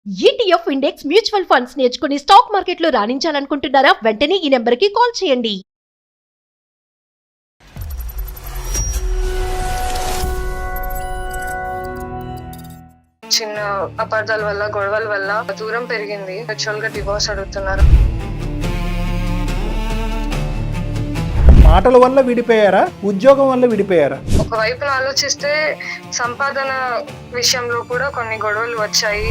ETF index mutual funds నేర్చుకుని stock మార్కెట్లో రాణించాలనుకుంటున్నారా? వెంటనే ఈ నెంబర్కి కాల్ చేయండి. చిన్న అపార్థాల వల్ల గొడవల వల్ల దూరం పెరిగింది. యాక్చువల్ గా డివోర్స్ అడుగుతున్నారు. మాటల వల్ల విడిపోయారా, ఉద్యోగం వల్ల విడిపోయారా? ఒకవైపున ఆలోచిస్తే సంపాదన విషయంలో కూడా కొన్ని గొడవలు వచ్చాయి.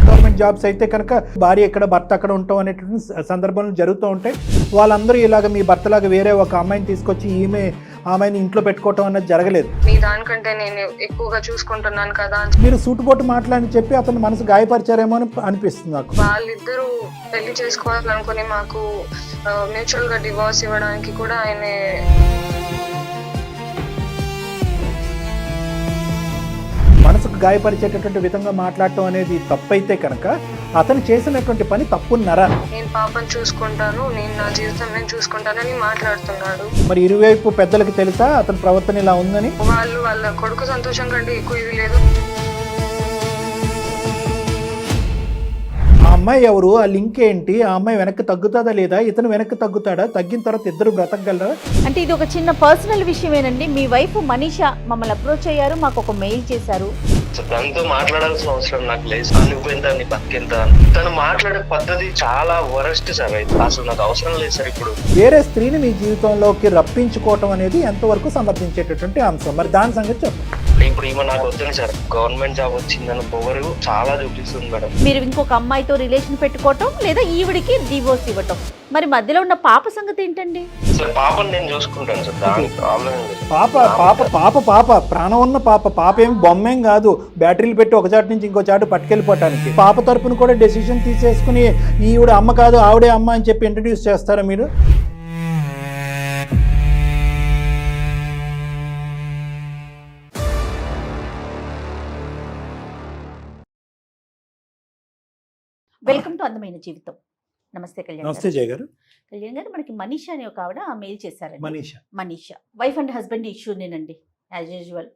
గవర్నమెంట్ జాబ్స్ అయితే కనుక భార్య ఎక్కడ భర్త అక్కడ ఉంటాం అనేటువంటి సందర్భాలు జరుగుతూ ఉంటాయి. వాళ్ళందరూ ఇలాగ మీ భర్తలాగా వేరే ఒక అమ్మాయిని తీసుకొచ్చి ఆమెని ఇంట్లో పెట్టుకోవటం అన్నది జరగలేదు. మీ దానికంటే నేను ఎక్కువగా చూసుకుంటున్నాను కదా అని మీరు సూటుపోటు మాట్లాడి చెప్పి అతని మనసు గాయపరిచారేమో అని అనిపిస్తుంది నాకు. వాళ్ళిద్దరూ పెళ్లి చేసుకోవాలనుకుని మాకు మ్యూచువల్ గా డివోర్స్ ఇవ్వడానికి కూడా ఆయన మనసుకు గాయపరిచేటటువంటి విధంగా మాట్లాడటం అనేది తప్పైతే కనుక అతను చేసినటువంటి పని తప్పున్నారా? నేను పాపను చూసుకుంటాను, నేను నా జీవితం నేను చూసుకుంటానని మాట్లాడుతున్నాడు. మరి ఇరువైపు పెద్దలకు తెలుసా అతని ప్రవర్తన ఇలా ఉందని? వాళ్ళ కొడుకు సంతోషం కంటే ఎక్కువ ఇది లేదు. ఆ అమ్మాయి ఎవరు, ఆ లింక్ ఏంటి, ఆ అమ్మాయి వెనక్కి తగ్గుతుందా లేదా, ఇతను వెనక్కి తగ్గుతాడా, తగ్గిన తర్వాత ఇద్దరు బ్రతకగలరా? అంటే ఇది ఒక చిన్న పర్సనల్ విషయమేనండి. మీ వైఫ్ మనీషా మమ్మల్ని అప్రోచ్ అయ్యారు, మాకు ఒక మెయిల్ చేశారు. తనతో మాట్లాడాల్సిన అవసరం నాకు లేదు. నువ్వెంత నీ బతికెంత, తను మాట్లాడే పద్ధతి చాలా వరస్ట్ సార్. అయితే అసలు నాకు అవసరం లేదు సార్. ఇప్పుడు వేరే స్త్రీని మీ జీవితంలోకి రప్పించుకోవటం అనేది ఎంతవరకు సమర్థించేటటువంటి అంశం, మరి దాని సంగతి చెప్పండి. ఇప్పుడు ఈమె నాకు వద్దని సార్. గవర్నమెంట్ జాబ్ వచ్చిందని పొగరు చాలా చూపిస్తుంది మేడం. మీరు ఇంకొక అమ్మాయితో రిలేషన్ పెట్టుకోవటం లేదా ఈవిడికి డివోర్స్ ఇవ్వటం, మరి మధ్యలో ఉన్న పాప సంగతి ఏంటండి? సార్ పాపని నేను చూసుకుంటాను సార్, దానికి ప్రాబ్లం లేదు. పాప పాప పాప పాప ప్రాణం ఉన్న పాప ఏం బొమ్మేం కాదు, బ్యాటరీలు పెట్టి ఒక చాటు నుంచి ఇంకో చాటు పట్టుకెళ్ళిపోవటానికి. పాప తరపున కూడా డెసిషన్ తీసేసుకుని ఈవిడ అమ్మ కాదు ఆవిడే అమ్మ అని చెప్పి ఇంట్రడ్యూస్ చేస్తారా మీరు? వెల్కమ్ టు అందమైన జీవితం. నమస్తే కళ్యాణ్ నమస్తే గారు. జయ గారు. కళ్యాణ్ గారు, మనకి మనీషా అనే ఒక ఆవిడ మెయిల్ చేశారండి. మనీషా వైఫ్ అండ్ హస్బెండ్ ఇష్యూనేనండి యాజ్ యూజువల్.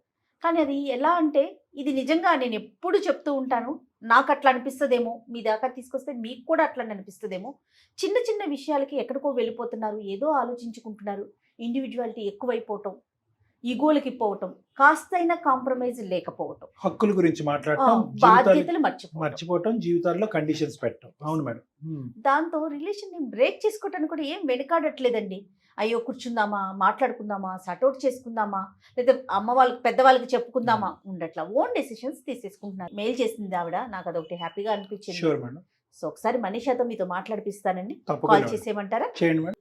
కానీ అది ఎలా అంటే, ఇది నిజంగా నేను ఎప్పుడు చెప్తూ ఉంటాను, నాకు అట్లా అనిపిస్తుందేమో, మీ దాకా తీసుకొస్తే మీకు కూడా అట్లా అనిపిస్తుందేమో. చిన్న చిన్న విషయాలకి ఎక్కడికో వెళ్ళిపోతున్నారు, ఏదో ఆలోచించుకుంటున్నారు, ఇండివిజువాలిటీ ఎక్కువైపోవటం, ఈగోలకి పోవటం, కాస్తైనా కాంప్రమైజ్ లేకపోవటం, హక్కుల గురించి మాట్లాడటం, బాధ్యతలు మర్చిపోవటం, జీవితాల్లో కండిషన్స్ పెట్టడం. అవును మేడం. దాంతో రిలేషన్ ని బ్రేక్ చేసుకోవటానికి కూడా ఏం వెనకాడట్లేదండి. అయ్యో కూర్చుందామా, మాట్లాడుకుందామా, సటౌట్ చేసుకుందామా, లేదా అమ్మ వాళ్ళకి పెద్దవాళ్ళకి చెప్పుకుందామా, ఉండట్లా ఓన్ డెసిషన్స్ తీసేసుకుంటున్నారు. మెయిల్ చేసింది ఆవిడ, నాకు అదొకటి హ్యాపీగా అనిపించింది. సో ఒకసారి మనీషాతో మీతో మాట్లాడిపిస్తానండి. కాల్ చేసేయమంటారా? చేయండి మేడం.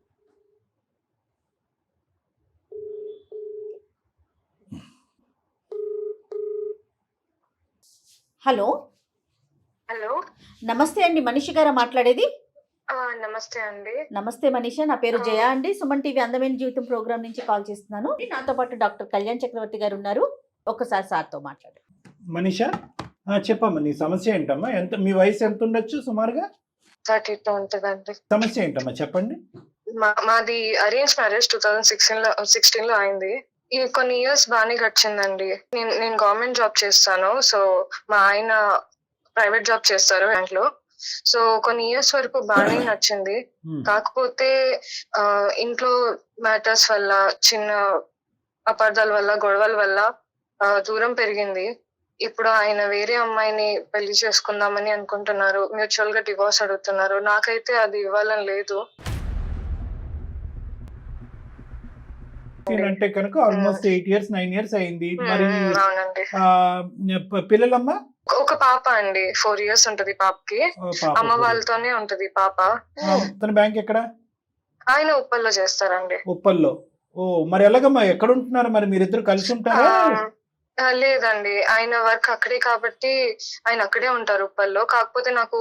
హలో. హలో, నమస్తే అండి, మనీష గారా మాట్లాడేది? నమస్తే అండి. నమస్తే మనీషా, నా పేరు జయ అండి. సుమన్ టీవీ అందమైన జీవితం ప్రోగ్రామ్ నుంచి కాల్ చేస్తున్నాను. నాతో పాటు డాక్టర్ కళ్యాణ్ చక్రవర్తి గారు ఉన్నారు. ఒక్కసారి సార్తో మాట్లాడు. మనీషా చెప్పమ్మా, నీ సమస్య ఏంటమ్మా? మీ వయసు ఎంత ఉండొచ్చు సుమారుగా? 32 ఉంటుందండి. సమస్య ఏంటమ్మా చెప్పండి. మాది అరేంజ్ మ్యారేజ్ 2016 లో అయింది. ఈ కొన్ని ఇయర్స్ బాగానే గడిచిందండి. నేను గవర్నమెంట్ జాబ్ చేస్తాను. సో మా ఆయన ప్రైవేట్ జాబ్ చేస్తారు బ్యాంక్ లో. సో కొన్ని ఇయర్స్ వరకు బాగానే నచ్చింది. కాకపోతే ఇంట్లో మ్యాటర్స్ వల్ల, చిన్న అపార్థాల వల్ల, గొడవల వల్ల దూరం పెరిగింది. ఇప్పుడు ఆయన వేరే అమ్మాయిని పెళ్లి చేసుకుందామని అనుకుంటున్నారు. మ్యూచువల్ గా డివోర్స్ అడుగుతున్నారు. నాకైతే అది ఇవ్వాలని లేదు. అంటే కనుక ఆల్మోస్ట్ 8 years 9 years అయింది. మరి అవునండి. పిల్లలమ్మా? ఒక పాప అండి, 4 years ఉంటది పాపకి. అమ్మ వాళ్ళతోనే ఉంటది పాప. తన బ్యాంక్ ఎక్కడ? ఆయన ఉప్పల్లో చేస్తారండి. ఉప్పల్లో. ఓ, మరి ఎలాగమ్మా, ఎక్కడ ఉంటున్నారు మరి? మీరిద్దరు కలిసి ఉంటారా? లేదండి, ఆయన వర్క్ అక్కడే కాబట్టి ఆయన అక్కడే ఉంటారు ఉప్పల్లో. కాకపోతే నాకు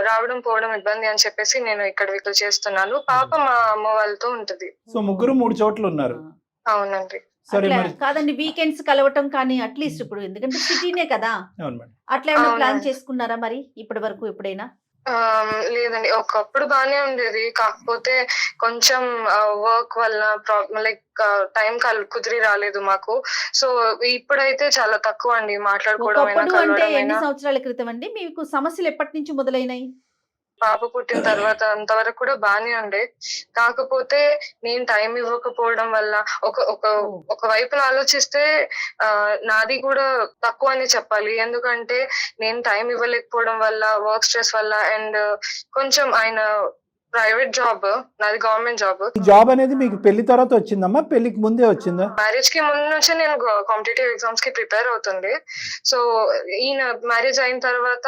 రావడం పోవడం ఇబ్బంది అని చెప్పేసి నేను ఇక్కడ చేస్తున్నాను. పాప మా అమ్మ వాళ్ళతో ఉంటది. సో ముగ్గురు 3 చోట్ల ఉన్నారు. అవునండి. సరే, కాదండి, వీకెండ్స్ కలవటం కానీ అట్లీస్ట్ ఇప్పుడు, ఎందుకంటే సిటీనే కదా, అవును మేడం. అట్లా ఏమైనా ప్లాన్ చేసుకున్నారా మరి ఇప్పటి వరకు ఎప్పుడైనా? లేదండి. ఒకప్పుడు బానే ఉండేది. కాకపోతే కొంచెం వర్క్ వల్ల లైక్ టైం కుదిరి రాలేదు మాకు. సో, ఇప్పుడైతే చాలా తక్కువ అండి మాట్లాడుకోవడమైనా, ఒకప్పుడు అంటే ఎన్ని కలవడమైనా. సంవత్సరాల క్రితం అండి? మీకు సమస్యలు ఎప్పటి నుంచి మొదలైనాయి? పాప పుట్టిన తర్వాత అంతవరకు కూడా బానే ఉండే. కాకపోతే నేను టైం ఇవ్వకపోవడం వల్ల ఒక ఒక ఓహ్! ఒక వైపున ఆలోచిస్తే నాది కూడా తక్కువ అనే చెప్పాలి. ఎందుకంటే నేను టైం ఇవ్వలేకపోవడం వల్ల, వర్క్ స్ట్రెస్ వల్ల అండ్ కొంచెం ఆయన ప్రైవేట్ జాబ్, నాది గవర్నమెంట్ జాబ్. ఈ జాబ్ అనేది మీకు పెళ్లి తర్వాత వచ్చిందమ్మా, పెళ్లికి ముందే వచ్చిందా? మ్యారేజ్ కి ముందు నుంచే నేను కాంపిటేటివ్ ఎగ్జామ్స్ కి ప్రిపేర్ అవుతుంది. సో ఈయన మ్యారేజ్ అయిన తర్వాత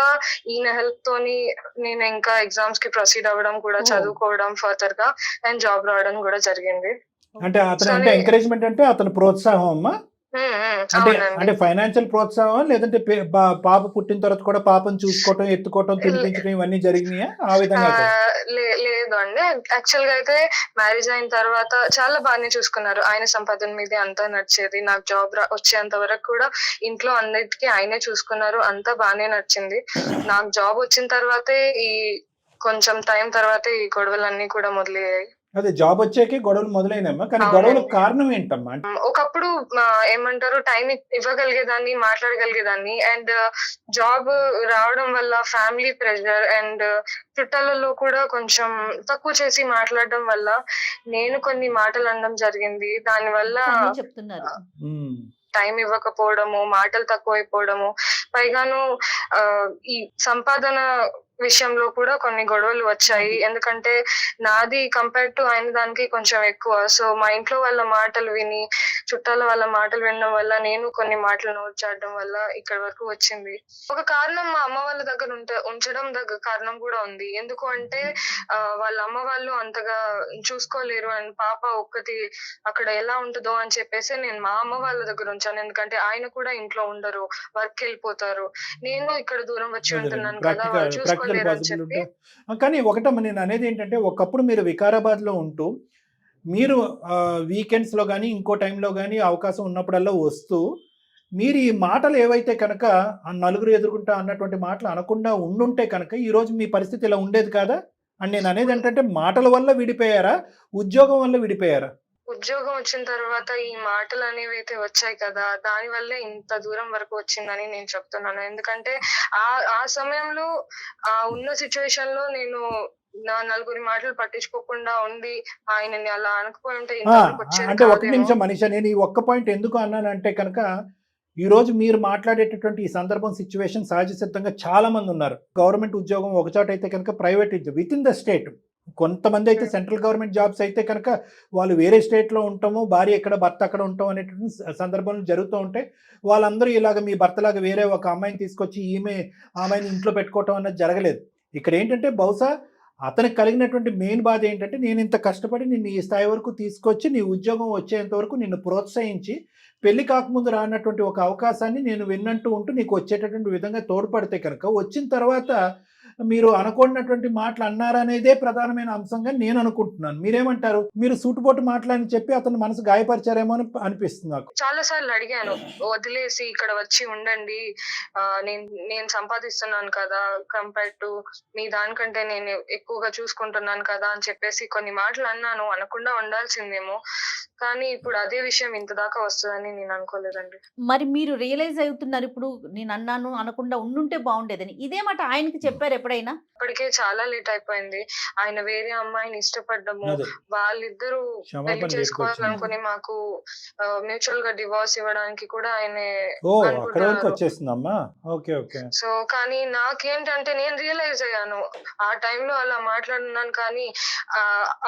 ఈయన హెల్ప్ తోని నేను ఇంకా ఎగ్జామ్స్ కి ప్రొసీడ్ అవ్వడం కూడా, ఓహ్! చదువుకోవడం ఫర్దర్ గా అండ్ జాబ్ రావడం కూడా జరిగింది. అంటే అతను సో అంటే ఎంకరేజ్మెంట్ అంటే అతని ప్రోత్సాహం అమ్మా? అంటే అవునండి. అంటే ఫైనాన్షియల్ ప్రోత్సాహం లేదంటే పాప పుట్టిన తర్వాత కూడా పాపను చూసుకోవటం, ఎత్తుకోవటం, తినిపించడం ఇవన్నీ జరిగినాయా ఆ విధంగా కూడా? లేదు అండి. యాక్చువల్ గా అయితే మ్యారేజ్ అయిన తర్వాత చాలా బాగానే చూసుకున్నారు. ఆయన సంపాదన మీదే అంతా నడిచేది. నాకు జాబ్ వచ్చేంత వరకు కూడా ఇంట్లో అన్నిటికీ ఆయనే చూసుకున్నారు. అంతా బాగానే నడిచింది. నాకు జాబ్ వచ్చిన తర్వాతే కొంచెం టైం తర్వాతే ఈ గొడవలన్నీ కూడా మొదలయ్యాయి. అదే జాబ్ వచ్చాకే గొడవలు మొదలైనమ్మా, కానీ అవునండి. గొడవలకు కారణం ఏంటమ్మా? ఒకప్పుడు ఏమంటారు టైం ఇవ్వగలిగేదాన్ని, మాట్లాడగలిగేదాన్ని అండ్ జాబ్ రావడం వల్ల ఫ్యామిలీ ప్రెషర్ అండ్ చుట్టాలలో కూడా కొంచెం తక్కువ చేసి మాట్లాడడం వల్ల నేను కొన్ని మాటలు అనడం జరిగింది. దానివల్ల అన్నీ చెప్తున్నారు. ఉమ్. టైం ఇవ్వకపోవడము, మాటలు తక్కువైపోవడము, పైగాను ఈ సంపాదన విషయంలో కూడా కొన్ని గొడవలు వచ్చాయి. ఎందుకంటే నాది కంపేర్ టు ఆయన దానికి కొంచెం ఎక్కువ. సో మా ఇంట్లో వాళ్ళ మాటలు విని, చుట్టాల వాళ్ళ మాటలు వినడం వల్ల నేను కొన్ని మాటలు నోట్ చేయడం వల్ల ఇక్కడ వరకు వచ్చింది. ఒక కారణం మా అమ్మ వాళ్ళ దగ్గర ఉంచడం కారణం కూడా ఉంది. ఎందుకు అంటే వాళ్ళ అమ్మ వాళ్ళు అంతగా చూసుకోలేరు అండ్ పాప ఒక్కటి అక్కడ ఎలా ఉంటుందో అని చెప్పేసి నేను మా అమ్మ వాళ్ళ దగ్గర ఉంచాను. ఎందుకంటే ఆయన కూడా ఇంట్లో ఉండరు, వర్క్ వెళ్ళిపోతారు. నేను ఇక్కడ దూరం వచ్చి ఉంటున్నాను కదా, వాళ్ళు ప్రాక్టికల్ చూసుకోలేరు అని పాసిబుల్ చెప్పి. కానీ ఒకటమ్మా, నేను అనేది ఏంటంటే ఒకప్పుడు మీరు వికారాబాద్లో ఉంటూ మీరు వీకెండ్స్లో కానీ ఇంకో టైంలో కానీ అవకాశం ఉన్నప్పుడల్లా వస్తూ మీరు ఈ మాటలు ఏవైతే కనుక ఆ నలుగురు ఎదుర్కొంటా అన్నటువంటి మాటలు అనకుండా ఉండుంటే కనుక ఈరోజు మీ పరిస్థితి ఇలా ఉండేది కాదా అని నేను అనేది ఏంటంటే మాటల వల్ల విడిపోయారా, ఉద్యోగం వల్ల విడిపోయారా? ఉద్యోగం వచ్చిన తర్వాత ఈ మాటలు అనేవి అయితే వచ్చాయి కదా, దాని వల్లే ఇంత దూరం వరకు వచ్చిందని నేను చెప్తున్నాను. ఎందుకంటే ఆ సమయంలో ఉన్న సిచ్యువేషన్ లో నేను నా నలుగురి మాటలు పట్టించుకోకుండా ఉండి ఆయనని అలా అనుకుపోయి ఉంటే ఇంతవరకు వచ్చేది అంటే ఒక కాదేమో. నిమిషం మనీషా, నేను ఈ ఒక్క పాయింట్ ఎందుకు అన్నానంటే కనుక ఈరోజు మీరు మాట్లాడేటటువంటి ఈ సందర్భం సిచ్యువేషన్ సహజ సిద్ధంగా చాలా మంది ఉన్నారు. గవర్నమెంట్ ఉద్యోగం ఒక చోట అయితే కనుక private with in the state, కొంతమంది అయితే సెంట్రల్ గవర్నమెంట్ జాబ్స్ అయితే కనుక వాళ్ళు వేరే స్టేట్లో ఉంటాము, భార్య ఎక్కడ భర్త అక్కడ ఉంటాం అనేటువంటి సందర్భాలు జరుగుతూ ఉంటాయి. వాళ్ళందరూ ఇలాగ మీ భర్తలాగా వేరే ఒక అమ్మాయిని తీసుకొచ్చి ఆమెని ఇంట్లో పెట్టుకోవటం అన్నది జరగలేదు. ఇక్కడ ఏంటంటే బహుశా అతనికి కలిగినటువంటి మెయిన్ బాధ ఏంటంటే నేను ఇంత కష్టపడి నిన్ను ఈ స్థాయి వరకు తీసుకొచ్చి నీ ఉద్యోగం వచ్చేంత వరకు నిన్ను ప్రోత్సహించి పెళ్లి కాకముందు రానటువంటి ఒక అవకాశాన్ని నేను విన్నట్టు ఉంటూ నీకు వచ్చేటటువంటి విధంగా తోడ్పడితే కనుక వచ్చిన తర్వాత మీరు అనుకున్నటువంటి మాటలు అన్నారనేదే ప్రధానమైన అంశంగా నేను అనుకుంటున్నాను. మీరేమంటారు? మీరు సూటుపోటు మాటలని చెప్పి అతను మనసు గాయపరిచారేమో అని అనిపిస్తుంది నాకు. చాలా సార్లు అడిగాను, వదిలేసి ఇక్కడ వచ్చి ఉండండి, నేను సంపాదిస్తున్నాను కదా, కంపేర్ టు మీ దానికంటే నేను ఎక్కువగా చూసుకుంటున్నాను కదా అని చెప్పేసి కొన్ని మాటలు అన్నాను. అనకుండా ఉండాల్సిందేమో, కానీ ఇప్పుడు అదే విషయం ఇంత దాకా వస్తుందని నేను అనుకోలేదండి. మరి మీరు రియలైజ్ అవుతున్నారు ఇప్పుడు నేను అన్నాను అనకుండా ఉండుంటే బాగుండేదని. ఇదే మాట ఆయనకి చెప్పారు ఎప్పుడైనా? ఇప్పటికే చాలా లేట్ అయిపోయింది. ఆయన వేరే అమ్మాయిని ఇష్టపడ్డము, అదే వాళ్ళిద్దరూ క్షమాపణ పెళ్లి చెప్పుకొచ్చింది. చేసుకోవాలనుకుని మాకు మ్యూచువల్ గా డివోర్స్ ఇవ్వడానికి కూడా ఆయన అక్కడ వరకు అనుకుంటున్నారు. వచ్చేస్తుందమ్మా. ఓకే. సో కానీ నాకేంటంటే నేను రియలైజ్ అయ్యాను ఆ టైంలో అలా మాట్లాడున్నాను, కానీ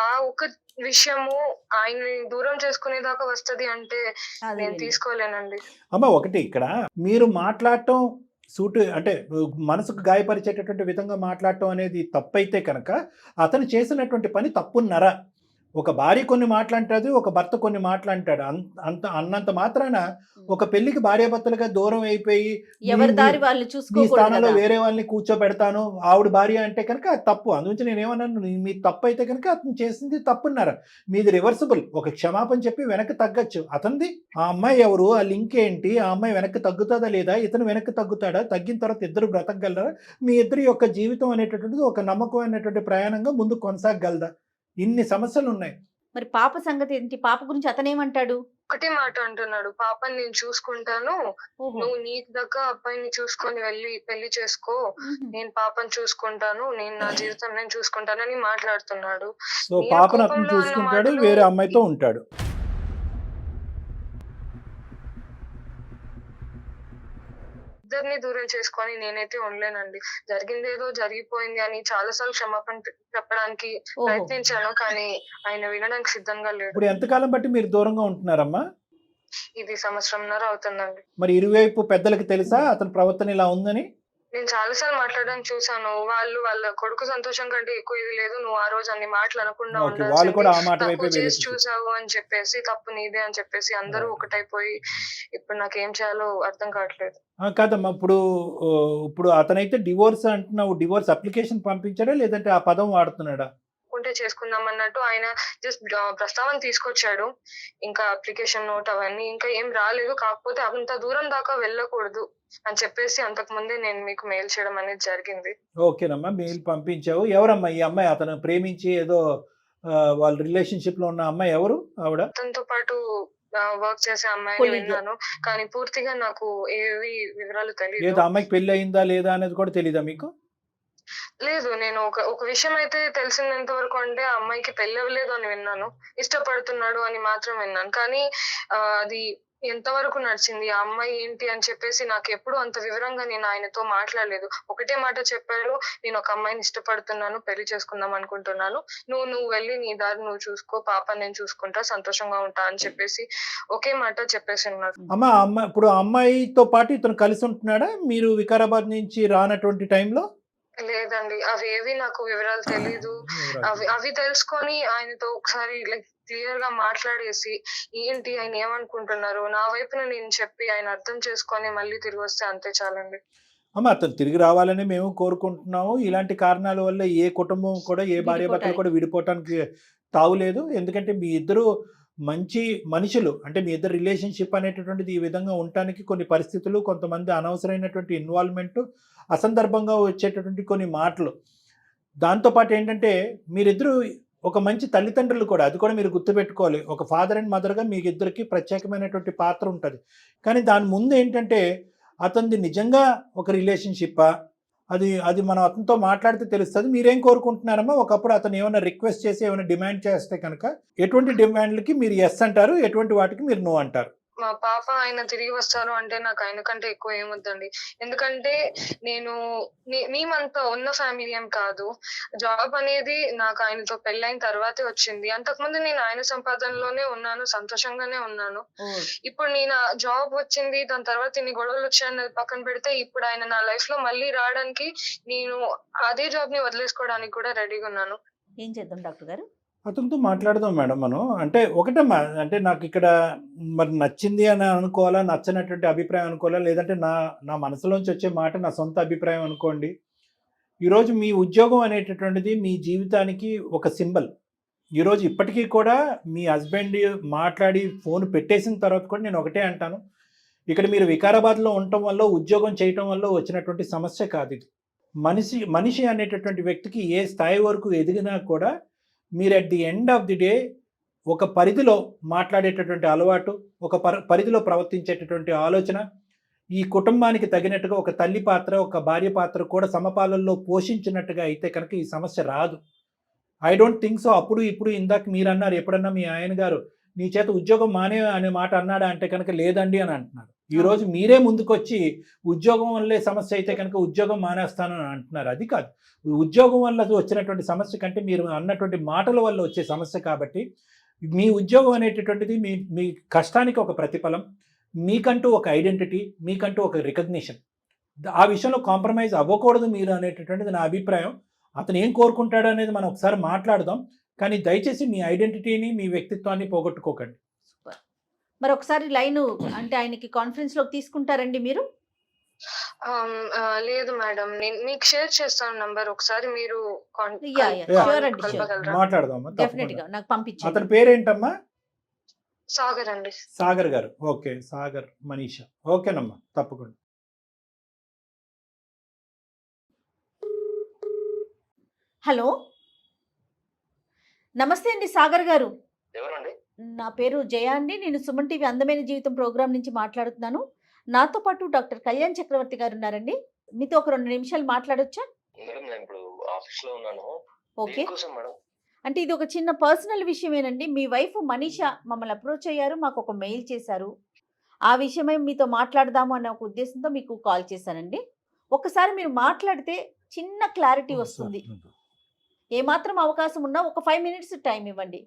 ఆ ఒక విషయము ఆయన్ని దూరం చేసుకునేదాకా వస్తది అంటే నేను తీసుకోలేనండి. అమ్మ ఒకటి ఇక్కడ మీరు మాట్లాడటం అంటే మనసుకు గాయపరిచేటటువంటి విధంగా మాట్లాడటం అనేది తప్పైతే కనుక అతను చేసినటువంటి పని తప్పున్నరా? ఒక భార్య కొన్ని మాట్లాంటది, ఒక భర్త కొన్ని మాట్లాంటాడు. అంత అన్నంత మాత్రాన ఒక పెళ్లికి భార్యాభర్తలుగా దూరం అయిపోయి ఎవరి దారి వాళ్ళు మీ చూసుకోకూడదు స్థానంలో కదా. వేరే వాళ్ళని కూర్చోబెడతాను ఆవిడ భార్య అంటే కనుక అది తప్పు. అందుగురించి నేను ఏమన్నాను, మీ తప్పు అయితే కనుక అతను చేసింది తప్పున్నారు. మీది రివర్సిబుల్. ఒక క్షమాపణ చెప్పి వెనక్కి తగ్గచ్చు. అతనిది ఆ అమ్మాయి ఎవరు, ఆ లింక్ ఏంటి, ఆ అమ్మాయి వెనక్కి తగ్గుతుందా లేదా, ఇతను వెనక్కి తగ్గుతాడా, తగ్గిన తర్వాత ఇద్దరు బ్రతకగలరా, మీ ఇద్దరి యొక్క జీవితం అనేటటువంటిది ఒక నమ్మకమైనటువంటి ప్రయాణంగా ముందు కొనసాగగలదా? ఇన్ని సమస్యలు ఉన్నాయి. మరి పాప సంగతి ఏంటి? పాప గురించి అతనేమంటాడు? ఒకటే మాట అంటున్నాడు, పాపని నేను చూసుకుంటాను, ఓహో. నువ్వు నీకు దగ్గర అబ్బాయిని చూసుకొని వెళ్ళి పెళ్లి చేసుకో, నేను పాపని చూసుకుంటాను, నేను నా జీవితం నేను చూసుకుంటానని మాట్లాడుతున్నాడు. సో నేను పాపను అతను కోపంలో అన్న చూసుకుంటాడు, మాటలు వేరే అమ్మాయితో ఉంటాడు. ఇద్దరిని దూరం చేసుకొని నేనైతే ఉండలేనండి. జరిగింది ఏదో జరిగిపోయింది అని చాలాసార్లు క్షమాపణ చెప్పడానికి ఓహో. ప్రయత్నించాను, కానీ ఆయన వినడానికి సిద్ధంగా లేడు. ఇప్పుడు ఎంతకాలం బట్టి మీరు దూరంగా ఉంటున్నారమ్మా? ఇది 1.5 సంవత్సరం అవుతుందండి. మరి ఇరువైపు పెద్దలకి తెలుసా అతని ప్రవర్తన ఇలా ఉందని? నేను చాలాసార్లు మాట్లాడడానికి చూసాను. వాళ్ళ కొడుకు సంతోషం కంటే ఎక్కువ ఇది లేదు, నువ్వు ఆ రోజు అన్ని మాటలు అనకుండా ఓకే, వాళ్ళు కూడా ఆ మాట తప్పు వైపే చేసి వెళ్ళి చూసావు అని చెప్పేసి, తప్పు నీదే అని చెప్పేసి అందరూ ఒకటైపోయి ఇప్పుడు నాకేం చేయాలో అర్థం కావట్లేదు. కాదమ్మా, ఇప్పుడు అతనైతే డివోర్స్ అంటున్నావు, డివోర్స్ అప్లికేషన్ పంపించాడా లేదంటే ఆ పదం వాడుతున్నాడా? ఉంటే చేసుకుందాం అన్నట్టు ఆయన జస్ట్ ప్రస్తావన తీసుకొచ్చాడు. ఇంకా అప్లికేషన్ నోట్ అవన్నీ ఇంకా ఏం రాలేదు. కాకపోతే అంత దూరం దాకా వెళ్ళకూడదు అని చెప్పేసి అంతకు ముందే నేను మీకు మెయిల్ చేయడం అనేది జరిగింది. ఓకేనమ్మా, మెయిల్ పంపించావు. ఎవరమ్మా ఈ అమ్మాయి? అతను ప్రేమించి ఏదో వాళ్ళ రిలేషన్షిప్ లో ఉన్న అమ్మాయి ఎవరు ఆవిడ? అతనితో పాటు వర్క్ చేసే అమ్మాయిని Colleague. విన్నాను, కానీ పూర్తిగా నాకు ఏవి వివరాలు లేదా తెలియదు. అమ్మాయికి పెళ్లి అయిందా లేదా అనేది కూడా తెలీదా మీకు? లేదు, నేను ఒక విషయం అయితే తెలిసినంత వరకు అంటే ఆ అమ్మాయికి పెళ్లి అవ్వలేదు అని విన్నాను, ఇష్టపడుతున్నాడు అని మాత్రం విన్నాను. కానీ అది ఎంతవరకు నడిచింది, ఆ అమ్మాయి ఏంటి అని చెప్పేసి నాకు ఎప్పుడు అంత వివరంగా నేను ఆయనతో మాట్లాడలేదు. ఒకటే మాట చెప్పాడు, నేను ఒక అమ్మాయిని ఇష్టపడుతున్నాను, పెళ్లి చేసుకుందాం అనుకుంటున్నాను, నువ్వు వెళ్ళి నీ దారి నువ్వు చూసుకో, పాప నేను చూసుకుంటా, సంతోషంగా ఉంటా అని చెప్పేసి ఒకే మాట చెప్పేసి ఉన్నాడు. అమ్మాయి ఇప్పుడు ఆ అమ్మాయితో పాటు ఇతను కలిసి ఉంటున్నాడా మీరు వికారాబాద్ నుంచి రానటువంటి టైంలో? లేదండి, అవి ఏవి నాకు వివరాలు తెలీదు. అవి తెలుసుకొని ఆయనతో ఒకసారి లైక్ క్లియర్ గా మాట్లాడేసి ఏంటి ఆయన ఏమనుకుంటున్నారు నా వైపున నేను చెప్పి ఆయన అర్థం చేసుకొని మళ్ళీ తిరిగి వస్తే అంతే చాలండి. అమ్మ, అతను తిరిగి రావాలని మేము కోరుకుంటున్నాము. ఇలాంటి కారణాల వల్ల ఏ కుటుంబం కూడా, ఏ భార్య భర్తలు కూడా విడిపోవటానికి తావులేదు. ఎందుకంటే మీ ఇద్దరు మంచి మనుషులు, అంటే మీ ఇద్దరు రిలేషన్షిప్ అనేటటువంటిది ఈ విధంగా ఉండటానికి కొన్ని పరిస్థితులు, కొంతమంది అనవసరమైనటువంటి ఇన్వాల్వ్మెంట్, అసందర్భంగా వచ్చేటటువంటి కొన్ని మాటలు, దాంతోపాటు ఏంటంటే మీరిద్దరూ ఒక మంచి తల్లిదండ్రులు కూడా, అది కూడా మీరు గుర్తుపెట్టుకోవాలి. ఒక ఫాదర్ అండ్ మదర్గా మీ ఇద్దరికి ప్రత్యేకమైనటువంటి పాత్ర ఉంటుంది. కానీ దాని ముందు ఏంటంటే అతనిది నిజంగా ఒక రిలేషన్షిప్పా, అది మనం అతనితో మాట్లాడితే తెలుస్తుంది. మీరేం కోరుకుంటున్నారమ్మా? ఒకప్పుడు అతను ఏమైనా రిక్వెస్ట్ చేసి ఏమైనా డిమాండ్ చేస్తే కనుక ఎటువంటి డిమాండ్లకి మీరు ఎస్ అంటారు, ఎటువంటి వాటికి మీరు నో అంటారు? మా పాప ఆయన తిరిగి వస్తారు అంటే నాకు ఆయన కంటే ఎక్కువ ఏమొద్దండి. ఎందుకంటే మేమంతా ఉన్న ఫ్యామిలీ ఏం కాదు. జాబ్ అనేది నాకు ఆయనతో పెళ్ళైన తర్వాతే వచ్చింది. అంతకుముందు నేను ఆయన సంపాదనలోనే ఉన్నాను, సంతోషంగానే ఉన్నాను. ఇప్పుడు నేను జాబ్ వచ్చింది, దాని తర్వాత ఇన్ని గొడవలు వచ్చాయన్నది పక్కన పెడితే, ఇప్పుడు ఆయన నా లైఫ్ లో మళ్ళీ రావడానికి నేను అదే జాబ్ ని వదిలేసుకోవడానికి కూడా రెడీగా ఉన్నాను. ఏం చేద్దాం డాక్టర్ గారు? అతనితో మాట్లాడదాం మేడం మనం. అంటే ఒకటమ్మా, అంటే నాకు ఇక్కడ మరి నచ్చింది అని అనుకోవాలా, నచ్చనటువంటి అభిప్రాయం అనుకోవాలా, లేదంటే నా మనసులోంచి వచ్చే మాట నా సొంత అభిప్రాయం అనుకోండి. ఈరోజు మీ ఉద్యోగం అనేటటువంటిది మీ జీవితానికి ఒక సింబల్. ఈరోజు ఇప్పటికీ కూడా మీ హస్బెండ్ మాట్లాడి ఫోన్ పెట్టేసిన తర్వాత కూడా నేను ఒకటే అంటాను, ఇక్కడ మీరు వికారాబాద్లో ఉండటం వల్ల, ఉద్యోగం చేయటం వల్ల వచ్చినటువంటి సమస్య కాదు ఇది. మనిషి అనేటటువంటి వ్యక్తికి ఏ స్థాయి వరకు ఎదిగినా కూడా మీరు at the end of the day ఒక పరిధిలో మాట్లాడేటటువంటి అలవాటు, ఒక పరిధిలో ప్రవర్తించేటటువంటి ఆలోచన, ఈ కుటుంబానికి తగినట్టుగా ఒక తల్లి పాత్ర, ఒక భార్య పాత్ర కూడా సమపాలనలో పోషించినట్టుగా అయితే కనుక ఈ సమస్య రాదు. I don't think so. అప్పుడు ఇప్పుడు ఇందాక మీరు అన్నారు, ఎప్పుడన్నా మీ ఆయన గారు నీ చేత ఉద్యోగం మానే అనే మాట అన్నాడా అంటే కనుక లేదండి అని అంటున్నారు. ఈరోజు మీరే ముందుకొచ్చి ఉద్యోగం వల్లే సమస్య అయితే కనుక ఉద్యోగం మానేస్తాను అని అంటున్నారు. అది కాదు, ఉద్యోగం వల్ల వచ్చినటువంటి సమస్య కంటే మీరు అన్నటువంటి మాటల వల్ల వచ్చే సమస్య. కాబట్టి మీ ఉద్యోగం అనేటటువంటిది మీ కష్టానికి ఒక ప్రతిఫలం, మీకంటూ ఒక ఐడెంటిటీ, మీకంటూ ఒక రికగ్నిషన్. ఆ విషయంలో కాంప్రమైజ్ అవ్వకూడదు మీరు అనేటటువంటిది నా అభిప్రాయం. అతను ఏం కోరుకుంటాడు అనేది మనం ఒకసారి మాట్లాడదాం. కానీ దయచేసి మీ ఐడెంటిటీని మీ వ్యక్తిత్వాన్ని పోగొట్టుకోకండి. మరి ఒకసారి లైన్ అంటే ఆయనకి కాన్ఫరెన్స్ లోకి తీసుకుంటారండి మీరు? లేదు మేడం, నేను మీకు షేర్ చేస్తాను నంబర్, ఒకసారి మీరు షూర్ అండి, కలపగలరా? మాట్లాడదామా? డెఫినెట్ తప్పకుండా. గా నాకు పంపించండి. అతని పేరేంటమ్మా? సాగర్ అండి. సాగర్ గారు. ఓకే, సాగర్ మనీషా. ఓకేనమ్మా, తప్పకుండా. హలో, నమస్తే అండి సాగర్ గారు. ఎవరండి? నా పేరు జయ అండి. నేను సుమన్ టీవీ అందమైన జీవితం ప్రోగ్రామ్ నుంచి మాట్లాడుతున్నాను. నాతో పాటు డాక్టర్ కళ్యాణ్ చక్రవర్తి గారు ఉన్నారండి. మీతో ఒక 2 నిమిషాలు మాట్లాడొచ్చా? మేడం నేను ఇప్పుడు ఆఫీస్ లో ఉన్నాను. ఓకే. దేనికోసం మేడం? అంటే ఇది ఒక చిన్న పర్సనల్ విషయమేనండి. మీ వైఫ్ మనీషా మమ్మల్ని అప్రోచ్ అయ్యారు, మాకు ఒక మెయిల్ చేశారు. ఆ విషయమై మీతో మాట్లాడదాము అనే ఒక ఉద్దేశంతో మీకు కాల్ చేశానండి. ఒకసారి మీరు మాట్లాడితే చిన్న క్లారిటీ వస్తుంది. ఏమాత్రం అవకాశం ఉన్నా ఒక 5 మినిట్స్ టైం ఇవ్వండి.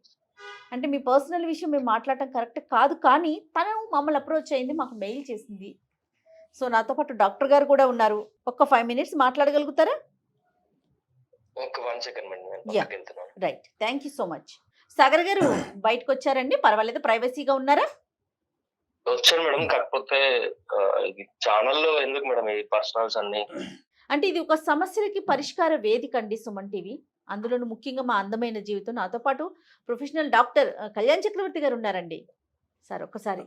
అంటే మీ పర్సనల్ విషయం మేము మాట్లాడటం కరెక్ట్ కాదు, కానీ తను మమ్మల్ని అప్రోచ్ అయింది, మాకు మెయిల్ చేసింది. సో నాతో పాటు డాక్టర్ గారు కూడా ఉన్నారు. ఒక 5 మినిట్స్ మాట్లాడగలుగుతారా? ఒక 1 సెకండ్ మేడం, నేను Yeah. పక్కకి వెళ్తున్నాను. Right, thank you so much. Sagar గారు బయటకు వచ్చారండి, పర్వాలేదు, ప్రైవసీగా ఉన్నారా? వచ్చాను మేడం, కాకపోతే ఇది ఛానల్లో ఎందుకు మేడం ఈ పర్సనల్స్ అన్ని? అంటే ఇది ఒక సమస్యలకి పరిష్కార వేదిక అండి సుమన్ టీవీ. అందులోనూ ముఖ్యంగా మా అందమైన జీవితం. నాతో పాటు ప్రొఫెషనల్ డాక్టర్ కళ్యాణ్ చక్రవర్తి గారు ఉన్నారండి. సార్ ఒక్కసారి.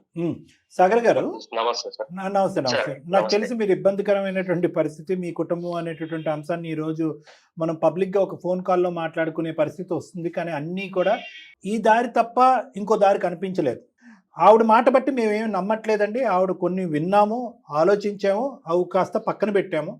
సాగర్ గారు నమస్తే సార్. నమస్తే. నమస్తే. సరే, నాకు నమస్తే. తెలిసి మీరు ఇబ్బందికరమైనటువంటి పరిస్థితి, మీ కుటుంబం అనేటటువంటి అంశాన్ని ఈరోజు మనం పబ్లిక్గా ఒక ఫోన్ కాల్లో మాట్లాడుకునే పరిస్థితి వస్తుంది. కానీ అన్నీ కూడా ఈ దారి తప్ప ఇంకో దారి కనిపించలేదు. ఆవిడ మాట బట్టి మేమేమి నమ్మట్లేదండి. ఆవిడ కొన్ని విన్నాము, ఆలోచించాము, అవి కాస్త పక్కన పెట్టాము.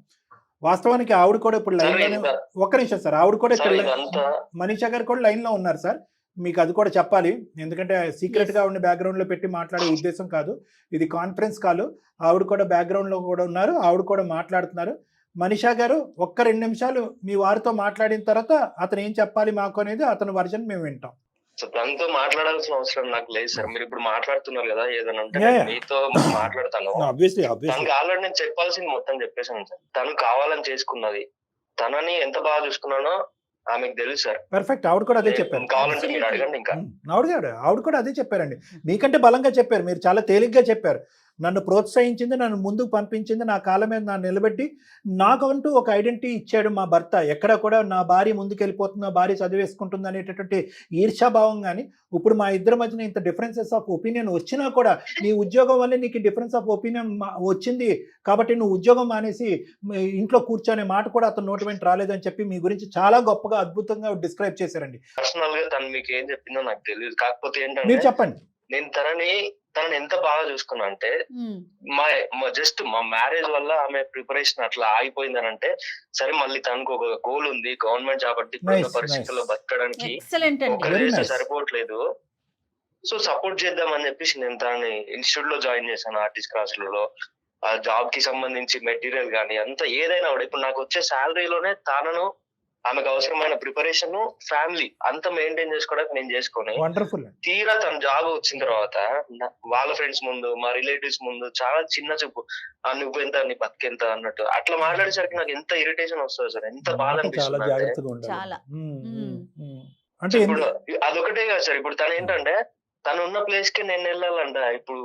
వాస్తవానికి ఆవిడ కూడా ఇప్పుడు లైన్లోనే. ఒక్క నిమిషం సార్, ఆవిడ కూడా సార్ ఇక్కడ ఇదంతా మనీషా గారు కూడా లైన్లో ఉన్నారు సార్. మీకు అది కూడా చెప్పాలి, ఎందుకంటే సీక్రెట్గా ఆవిడ బ్యాక్గ్రౌండ్లో పెట్టి మాట్లాడే ఉద్దేశం కాదు. ఇది కాన్ఫరెన్స్ కాల్. ఆవిడ కూడా బ్యాక్గ్రౌండ్లో కూడా ఉన్నారు, ఆవిడ కూడా మాట్లాడుతున్నారు. మనీషా గారు ఒక్క 2 నిమిషాలు మీ వారితో మాట్లాడిన తర్వాత అతను ఏం చెప్పాలి మాకు అనేది అతని వర్జన్ మేము వింటాం. సో తనతో మాట్లాడాల్సిన అవసరం నాకు లేదు సార్. మీరు ఇప్పుడు మాట్లాడుతున్నారు కదా, ఏదైనా ఉంటే Yeah, నేను yeah. మీతో మాట్లాడతాను. ఆబ్వియస్లీ తనకి ఆల్రెడీ నేను చెప్పాల్సింది మొత్తం చెప్పేశాను సార్. తను కావాలని చేసుకున్నది. తనని ఎంత బాగా చూసుకున్నానో ఆమెకు తెలుసు సార్. పర్ఫెక్ట్. ఆవిడ కూడా అదే చెప్పారు. కావాలంటే మీరు అడగండి ఇంకా. ఆవిడ కూడా అదే చెప్పారండి. మీకంటే బలంగా చెప్పారు, మీరు చాలా తేలిగ్గా చెప్పారు. నన్ను ప్రోత్సహించింది, నన్ను ముందుకు పంపించింది, నా కాళ్ళ మీద నన్ను నిలబెట్టి నాకంటూ ఒక ఐడెంటిటీ ఇచ్చాడు మా భర్త. ఎక్కడ కూడా నా భార్య ముందుకు వెళ్ళిపోతుంది, నా భార్య చదివేసుకుంటుంది అనేటటువంటి ఈర్ష్యాభావం. కానీ ఇప్పుడు మా ఇద్దరి మధ్యన ఇంత డిఫరెన్సెస్ ఆఫ్ ఒపీనియన్ వచ్చినా కూడా నీ ఉద్యోగం వల్లే నీకు డిఫరెన్స్ ఆఫ్ ఒపీనియన్ వచ్చింది కాబట్టి నువ్వు ఉద్యోగం మానేసి ఇంట్లో కూర్చొనే మాట కూడా అతను నోటి వెంట రాలేదని చెప్పి మీ గురించి చాలా గొప్పగా అద్భుతంగా డిస్క్రైబ్ చేశారండి. పర్సనల్ గా తను మీకు ఏం చెప్పిందో నాకు తెలియదు. కాకపోతే మీరు ఏంటంటే చెప్పండి. నేను తనని ఎంత బాగా చూసుకున్నా అంటే జస్ట్ మా మ్యారేజ్ వల్ల ఆమె ప్రిపరేషన్ అట్లా ఆగిపోయిందని అంటే సరే, మళ్ళీ తనకు ఒక గోల్ ఉంది, గవర్నమెంట్ జాబ్ అంటే ఇప్పుడున్న Nice, పరిస్థితుల్లో బతకడానికి ఎక్సలెంట్ అండి. ఒకరు Very చేస్తే nice. సరిపోవట్లేదు. సో సపోర్ట్ చేద్దామని చెప్పేసి నేను తనని ఇన్స్టిట్యూట్ లో జాయిన్ చేశాను, ఆర్టిస్ట్ క్లాసులలో. ఆ జాబ్ కి సంబంధించి మెటీరియల్ కానీ అంతా ఏదైనా కూడా ఇప్పుడు నాకు వచ్చే శాలరీలోనే తనను, ఆమెకు అవసరమైన ప్రిపరేషన్, ఫ్యామిలీ అంతా మెయింటైన్ చేసుకోవడానికి నేను చేసుకొని వండర్ఫుల్. తీరా తన జాబ్ వచ్చిన తర్వాత వాళ్ళ ఫ్రెండ్స్ ముందు, మా రిలేటివ్స్ ముందు చాలా చిన్న చూపు, నువ్వెంత, నీ బతికెంత అన్నట్టు అట్లా మాట్లాడేసరికి నాకు ఎంత ఇరిటేషన్ వస్తుంది సార్, ఎంత బాధ చాలా అనిపిస్తుంది అంటే. జాగ్రత్తగా ఉండాలి. చాలా. అంటే ఇప్పుడు అదొకటే కాదు సార్, ఇప్పుడు తను ఏంటంటే తను ఉన్న ప్లేస్ కి నేను వెళ్ళాలంట. ఇప్పుడు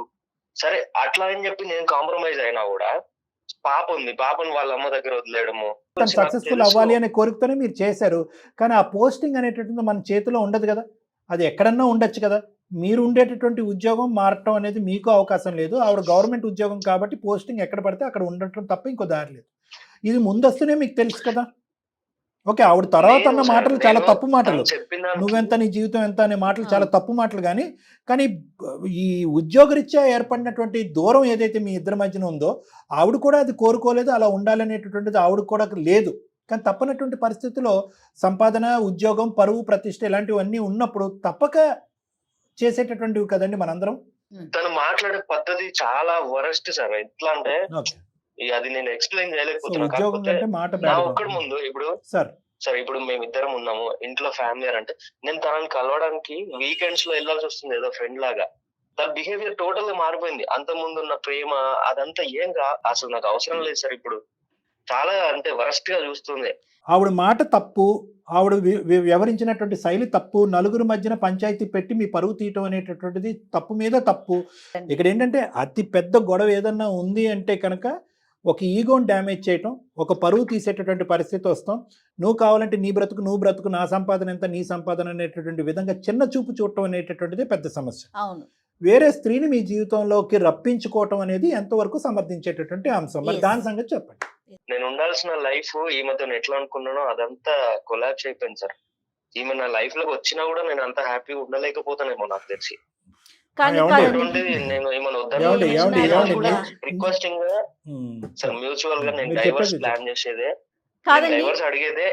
సరే అట్లా అని చెప్పి నేను కాంప్రమైజ్ అయినా కూడా పాప ఉంది, పాపను వాళ్ళ అమ్మ దగ్గర వదిలేయడము. తను సక్సెస్ఫుల్ అవ్వాలి అనే కోరికతోనే మీరు చేశారు. కానీ ఆ పోస్టింగ్ అనేటటువంటి మన చేతిలో ఉండదు కదా, అది ఎక్కడన్నా ఉండొచ్చు కదా. మీరు ఉండేటటువంటి ఉద్యోగం మారటం అనేది మీకు అవకాశం లేదు. ఆవిడ గవర్నమెంట్ ఉద్యోగం కాబట్టి పోస్టింగ్ ఎక్కడ పడితే అక్కడ ఉండటం తప్ప ఇంకో దారి లేదు. ఇది ముందస్తునే మీకు తెలుసు కదా. ఓకే, ఆవిడ తర్వాత అన్న మాటలు చాలా తప్పు మాటలు, నువ్వెంత, నీ జీవితం ఎంత అనే మాటలు చాలా తప్పు మాటలు. కానీ ఈ ఉద్యోగరీత్యా ఏర్పడినటువంటి దూరం ఏదైతే మీ ఇద్దరి మధ్యన ఉందో ఆవిడ కూడా అది కోరుకోలేదు, అలా ఉండాలనేటటువంటిది ఆవిడ కూడా లేదు. కానీ తప్పనటువంటి పరిస్థితిలో సంపాదన, ఉద్యోగం, పరువు, ప్రతిష్ట ఇలాంటివన్నీ ఉన్నప్పుడు తప్పక చేసేటటువంటివి కదండి మనందరం. తను మాట్లాడే పద్ధతి చాలా వరస్ట్ సార్. ఎట్లా అంటే అది నేను ఎక్స్ప్లెయిన్ చేయలేకపోతున్నాను. నా ఒక్కడి ముందు ఇప్పుడు సరే ఇప్పుడు మేమిద్దరం ఉన్నాము ఇంట్లో, ఫ్యామిలీ అంటే నేను తనని కలవడానికి వీకెండ్స్ లో వెళ్ళాల్సి వస్తుంది ఏదో ఫ్రెండ్ లాగా. తన బిహేవియర్ టోటల్ గా మారిపోయింది. అంత ముందు ఉన్న ప్రేమ అదంతా ఏం అసలు నాకు అవసరం లేదు సార్. ఇప్పుడు చాలా అంటే వరస్ట్ గా చూస్తుంది. ఆవిడ మాట తప్పు, ఆవిడ వ్యవహరించినటువంటి శైలి తప్పు, నలుగురు మధ్యన పంచాయతీ పెట్టి మీ పరువు తీయటం అనేటటువంటిది తప్పు మీద తప్పు. ఇక్కడ ఏంటంటే అతి పెద్ద గొడవ ఏదన్నా ఉంది అంటే కనుక ఒక ఈగోని డ్యామేజ్ చేయటం, ఒక పరువు తీసేటటువంటి పరిస్థితి వస్తాం. నువ్వు కావాలంటే నీ బ్రతుకు నువ్వు బ్రతుకు, నా సంపాదన ఎంత నీ సంపాదన అనేటటువంటి విధంగా చిన్న చూపు చూడటం అనేటటువంటిది పెద్ద సమస్య. అవును. వేరే స్త్రీని మీ జీవితంలోకి రప్పించుకోవటం అనేది ఎంతవరకు సమర్థించేటటువంటి అంశం, మరి దాని సంగతి చెప్పండి. నేను ఉండాల్సిన లైఫ్ ఈమెతో ఎట్లా అనుకున్నానో అదంతా కొలాప్స్ అయిపోయింది సార్. ఈమె నా లైఫ్ లోకి వచ్చినా కూడా నేను అంత హ్యాపీగా ఉండలేకపోతానేమో నాకు తెలిసి. నేను ఏమన్నా రిక్వెస్టింగ్ గా సార్, మ్యూచువల్ గా నేను డైవర్స్ ప్లాన్ చేసేదే, డైవర్స్ అడిగేదే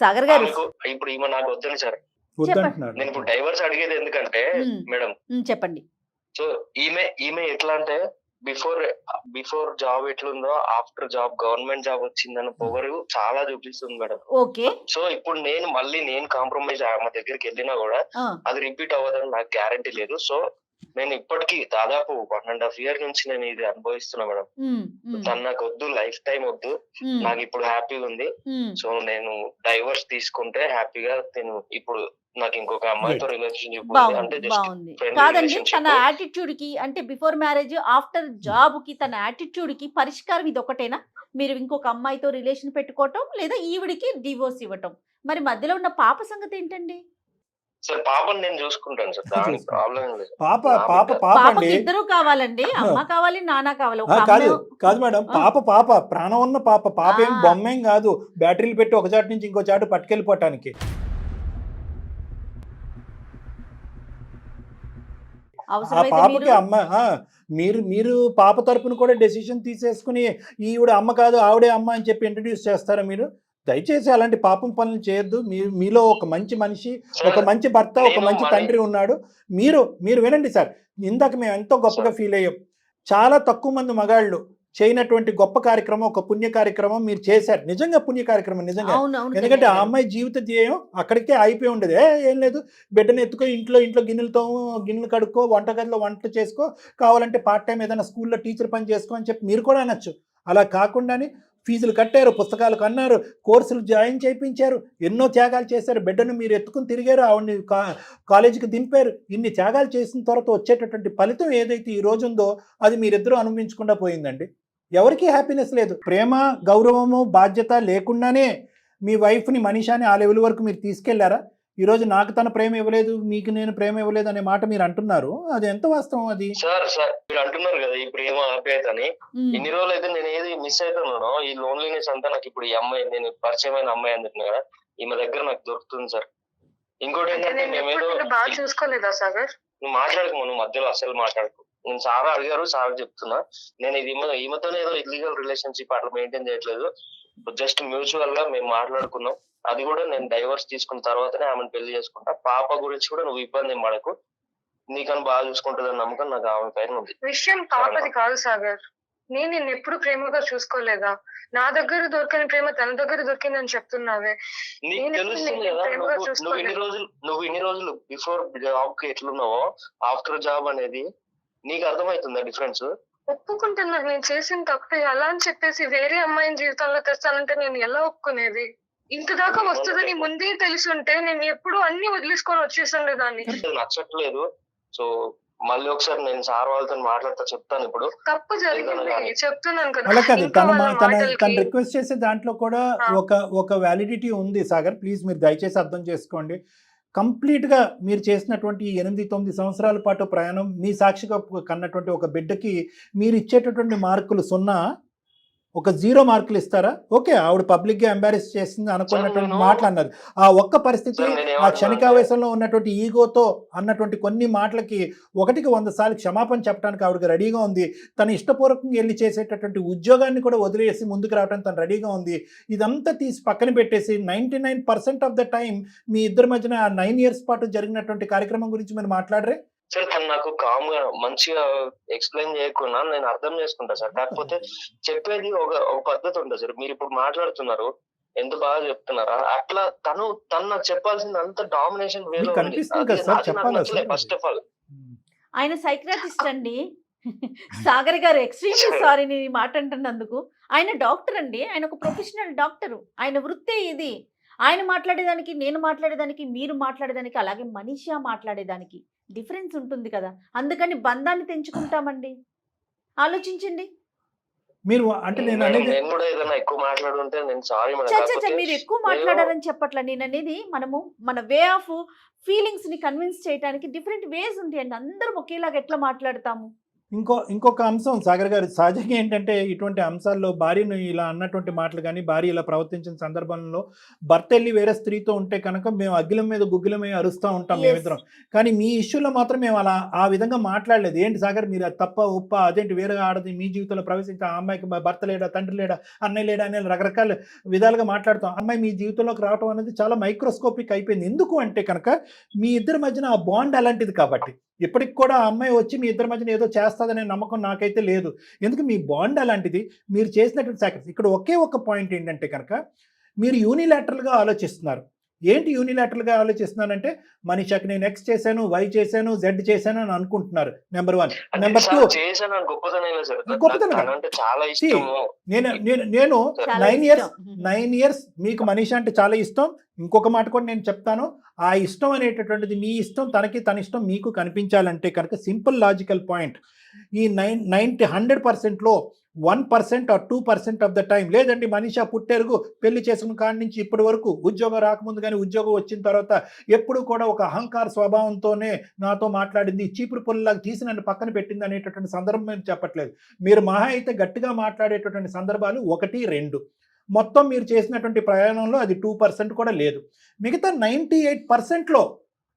సాగర్ గారు. ఇప్పుడు ఈమె నాకు వద్దని సార్, నేను ఇప్పుడు డైవర్స్ అడిగేది ఎందుకంటే మేడం చెప్పండి. సో ఈమె ఎట్లా అంటే బిఫోర్ జాబ్ ఎట్లుందో ఆఫ్టర్ జాబ్ గవర్నమెంట్ జాబ్ వచ్చిందని పొగరు చాలా చూపిస్తుంది మేడం. ఓకే. సో ఇప్పుడు నేను కాంప్రమైజ్ ఆమె దగ్గరికి వెళ్ళినా కూడా అది రిపీట్ అవ్వదని నాకు గ్యారంటీ లేదు. సో నేను ఇప్పటికీ దాదాపు 1.5 years నుంచి నేను ఇది అనుభవిస్తున్నా మేడం. తను నాకు వద్దు, లైఫ్ టైం వద్దు, నాకు ఇప్పుడు హ్యాపీగా ఉంది. సో నేను డైవర్స్ తీసుకుంటే హ్యాపీగా నేను ఇప్పుడు నాకు ఇంకొక అమ్మాయితో రిలేషన్షిప్ బాగుంది. కాదండి, తన యాటిట్యూడ్ కి అంటే బిఫోర్ మ్యారేజ్ ఆఫ్టర్ జాబ్ కి తన యాటిట్యూడ్ కి పరిష్కారం ఇది ఒకటేనా? మీరు ఇంకొక అమ్మాయితో రిలేషన్ పెట్టుకోవటం లేదా ఈవిడికి డివోర్స్ ఇవ్వటం, మరి మధ్యలో ఉన్న పాప సంగతి ఏంటండి? సార్ పాపని నేను చూసుకుంటాను సార్, దానికి ప్రాబ్లం లేదు. పాప ఇద్దరు కావాలండి, అమ్మ కావాలి నాన్న కావాలి. కాదు మేడం, పాప ప్రాణం ఉన్న పాప ఏం బొమ్మేం కాదు, బ్యాటరీలు పెట్టి ఒక చాటు నుంచి ఇంకో చాటు పట్టుకెళ్ళిపోవటానికి. ఆ పాపకి అమ్మ మీరు పాప తరపున కూడా డెసిషన్ తీసేసుకుని ఈవిడ అమ్మ కాదు ఆవిడే అమ్మ అని చెప్పి ఇంట్రడ్యూస్ చేస్తారా మీరు? దయచేసి అలాంటి పాపం పనులు చేయొద్దు. మీలో ఒక మంచి మనిషి, ఒక మంచి భర్త, ఒక మంచి తండ్రి ఉన్నాడు. మీరు వినండి సార్, ఇందాక మేము ఎంతో గొప్పగా ఫీల్ అయ్యాం. చాలా తక్కువ మంది మగాళ్ళు చేయనటువంటి గొప్ప కార్యక్రమం, ఒక పుణ్య కార్యక్రమం మీరు చేశారు. నిజంగా పుణ్య కార్యక్రమం నిజంగా. ఎందుకంటే ఆ అమ్మాయి జీవిత ధ్యేయం అక్కడికే అయిపోయి ఉండేది. ఏం లేదు, బిడ్డను ఎత్తుకో, ఇంట్లో గిన్నెలు కడుక్కో, వంటగదిలో వంట చేసుకో, కావాలంటే పార్ట్ టైం ఏదైనా స్కూల్లో టీచర్ పని చేసుకో అని చెప్పి మీరు కూడా అనొచ్చు. అలా కాకుండానే ఫీజులు కట్టారు, పుస్తకాలు కన్నారు, కోర్సులు జాయిన్ చేయించారు, ఎన్నో త్యాగాలు చేశారు. బిడ్డను మీరు ఎత్తుకుని తిరిగారు, ఆవిడని కాలేజీకి దింపారు. ఇన్ని త్యాగాలు చేసిన తర్వాత వచ్చేటటువంటి ఫలితం ఏదైతే ఈ రోజు ఉందో అది మీరిద్దరూ అనుభవించకుండా పోయిందండి. ఎవరికీ హ్యాపీనెస్ లేదు. ప్రేమ, గౌరవము, బాధ్యత లేకుండానే మీ వైఫ్ని మనీషాని ఆ లెవెల్ వరకు మీరు తీసుకెళ్లారా? ఈరోజు నాకు తన ప్రేమ ఇవ్వలేదు, మీకు నేను ప్రేమ ఇవ్వలేదు అనే మాట మీరు అంటున్నారు. అది ఎంత వాస్తవం? అది సార్ మీరు అంటున్నారు కదా ఈ ప్రేమ ఆప్యాయత అని. ఇన్ని రోజులు అయితే నేను ఏది మిస్ అవుతున్నానో, ఈ లోన్లీనెస్ అంతా నాకు ఇప్పుడు ఈ అమ్మాయి, నేను పరిచయమైన అమ్మాయి అని చెప్పిన కదా, ఈమె దగ్గర నాకు దొరుకుతుంది సార్. ఇంకోటి ఏంటంటే మేమేదో బాగా చూసుకోలేదా సాగర్? నువ్వు మాట్లాడకు, నువ్వు మధ్యలో అసలు మాట్లాడకు. నేను సార్ అడిగారు, సార్ చెప్తున్నా. నేను ఇది ఈమెతోనే ఏదో ఇల్లీగల్ రిలేషన్షిప్ అట్లా మెయింటైన్ చేయట్లేదు. జస్ట్ మ్యూచువల్ గా మేము మాట్లాడుకున్నాం. అది కూడా నేను డైవర్స్ తీసుకున్న తర్వాతనే ఆమెను పెళ్లి చేసుకుంటా. పాప గురించి కూడా నువ్వు ఇబ్బంది పడకు, నీకని బాగా చూసుకుంటుందని నమ్మకం నాకు ఆమె పైన ఉంది. విషయం పాపది కాదు సాగర్, నేను నిన్ను ఎప్పుడు ప్రేమగా చూసుకోలేదా? నా దగ్గర దొరికిన ప్రేమ తన దగ్గర దొరికిందని చెప్తున్నావే. నీకు తెలుస్తుంది కదా, నువ్వు ఇన్ని రోజులు బిఫోర్ జాబ్ కి ఎట్లున్నావో ఆఫ్టర్ జాబ్ అనేది నీకు అర్థమవుతుందా డిఫరెన్స్? ఒప్పుకుంటున్నా నేను చేసిన తప్పే. అలా అని చెప్పేసి వేరే అమ్మాయిని జీవితంలో తెస్తానంటే నేను ఎలా ఒప్పుకునేది? ఇంత దాకా వస్తుందని ముందే తెలుసుంటే నేను ఎప్పుడు అన్ని వదిలేసుకొని వచ్చేసాను దాన్ని. నచ్చట్లేదు. సో మళ్ళీ ఒకసారి నేను సార్ వాళ్ళతో మాట్లాడతా, చెప్తాను. ఇప్పుడు తప్పు జరిగింది చెప్తున్నాను కదా. అలా కాదు, తను రిక్వెస్ట్ చేసే దాంట్లో కూడా ఒక వ్యాలిడిటీ ఉంది సాగర్. ప్లీజ్ మీరు దయచేసి అర్థం చేసుకోండి. కంప్లీట్గా మీరు చేసినటువంటి 8-9 సంవత్సరాల పాటు ప్రయాణం, మీ సాక్షిగా కన్నటువంటి ఒక బిడ్డకి మీరు ఇచ్చేటటువంటి మార్కులు 0, ఒక 0 మార్కులు ఇస్తారా? ఓకే, ఆవిడ పబ్లిక్గా ఎంబారెస్ చేసింది అనుకున్నటువంటి మాటలు అన్నది. ఆ ఒక్క పరిస్థితి, ఆ క్షణికావేశంలో ఉన్నటువంటి ఈగోతో అన్నటువంటి కొన్ని మాటలకి 100 సార్లు క్షమాపణ చెప్పడానికి ఆవిడకి రెడీగా ఉంది. తను ఇష్టపూర్వకంగా వెళ్ళి చేసేటటువంటి ఉద్యోగాన్ని కూడా వదిలేసి ముందుకు రావడానికి తను రెడీగా ఉంది. ఇదంతా తీసి పక్కన పెట్టేసి 99% ఆఫ్ ద టైం మీ ఇద్దరి మధ్యన 9 years పాటు జరిగినటువంటి కార్యక్రమం గురించి మీరు మాట్లాడరే? సార్ తను నాకు కామ్ గా మంచిగా ఎక్స్ప్లెయిన్ చేయకుండా నేను అర్థం చేసుకుంటా సార్. కాకపోతే చెప్పేది ఒక పద్ధతి ఉంటుంది సార్. మీరు ఇప్పుడు మాట్లాడుతున్నారు, ఎంత బాగా చెప్తున్నారా, అట్లా తను నాకు చెప్పాల్సింది అంత డామినేషన్ వేలో ఆయన సైకియాట్రిస్ట్ అండి. సాగర్ గారు ఎక్స్ట్రీమ్లీ సారీ నేను ఈ మాట అంటున్నందుకు. ఆయన డాక్టర్ అండి, ఆయన ఒక ప్రొఫెషనల్ డాక్టరు, ఆయన వృత్తే ఇది. ఆయన మాట్లాడేదానికి, నేను మాట్లాడేదానికి, మీరు మాట్లాడేదానికి, అలాగే మనిషి మాట్లాడేదానికి డిఫరెన్స్ ఉంటుంది కదా. అందుకని బంధాన్ని తెంచుకుంటామండి. ఆలోచించండి. మీరు అంటే నేను అనేది నేను కూడా ఏదైనా ఎక్కువ మాట్లాడుంటే నేను సారీ మేడం. చచ్చ మీరు ఎక్కువ మాట్లాడారని చెప్పట్లా. నేను అనేది మనము మన వే ఆఫ్ ఫీలింగ్స్ ని కన్విన్స్ చేయడానికి డిఫరెంట్ వేస్ ఉంటాయండి. అందరం ఒకేలాగా ఎట్లా మాట్లాడతాము? ఇంకొక అంశం సాగర్ గారు, సహజంగా ఏంటంటే ఇటువంటి అంశాల్లో భార్యను ఇలా అన్నటువంటి మాటలు కానీ, భార్య ఇలా ప్రవర్తించిన సందర్భంలో భర్త వెళ్ళి వేరే స్త్రీతో ఉంటే కనుక మేము అగ్గిలం మీద గుగ్గిలం మీద అరుస్తూ ఉంటాం మేమిద్దరం. కానీ మీ ఇష్యూలో మాత్రం మేము అలా ఆ విధంగా మాట్లాడలేదు. ఏంటి సాగర్ మీరు అది తప్ప ఉప్ప, అదేంటి వేరే ఆడది మీ జీవితంలో ప్రవేశించి ఆ అమ్మాయికి భర్త లేడా, తండ్రి లేడా, అన్నయ్య లేడా అనే రకరకాల విధాలుగా మాట్లాడుతాం. అమ్మాయి మీ జీవితంలోకి రావడం అనేది చాలా మైక్రోస్కోపిక్ అయిపోయింది. ఎందుకు అంటే కనుక మీ ఇద్దరి మధ్యన ఆ బాండ్ అలాంటిది కాబట్టి. ఇప్పటికి కూడా ఆ అమ్మాయి వచ్చి మీ ఇద్దరి మధ్యన ఏదో చేస్తుందనే నమ్మకం నాకైతే లేదు. ఎందుకు మీ బాండ్ అలాంటిది. మీరు చేసినటువంటి సాక్రిఫైస్. ఇక్కడ ఒకే ఒక పాయింట్ ఏంటంటే కనుక మీరు యూనిలాటరల్గా ఆలోచిస్తున్నారు. ఏంటి యూనిలాటరల్గా ఆలోచిస్తున్నానంటే మనిషికి నేను ఎక్స్ చేశాను, వై చేశాను, జెడ్ చేశాను అని అనుకుంటున్నారు. నెంబర్ 1. నెంబర్ 2, నేను 9 years మీకు మనిషి అంటే చాలా ఇష్టం. ఇంకొక మాట కూడా నేను చెప్తాను. ఆ ఇష్టం అనేటటువంటిది మీ ఇష్టం, తనకి తన ఇష్టం మీకు కనిపించాలంటే కనుక సింపుల్ లాజికల్ పాయింట్, ఈ 100%లో 1% or 2% ఆఫ్ ద టైం లేదండి. మనిషి పుట్టెరుగు పెళ్లి చేసుకున్న కాడి నుంచి ఇప్పటి వరకు ఉద్యోగం రాకముందు కానీ ఉద్యోగం వచ్చిన తర్వాత ఎప్పుడు కూడా ఒక అహంకార స్వభావంతోనే నాతో మాట్లాడింది, చీపురు పొల్లాగా తీసి నన్ను పక్కన పెట్టింది అనేటటువంటి సందర్భం నేను చెప్పట్లేదు. మీరు మహా అయితే గట్టిగా మాట్లాడేటటువంటి సందర్భాలు 1, 2. మొత్తం మీరు చేసినటువంటి ప్రయాణంలో అది 2% కూడా లేదు. మిగతా 98%లో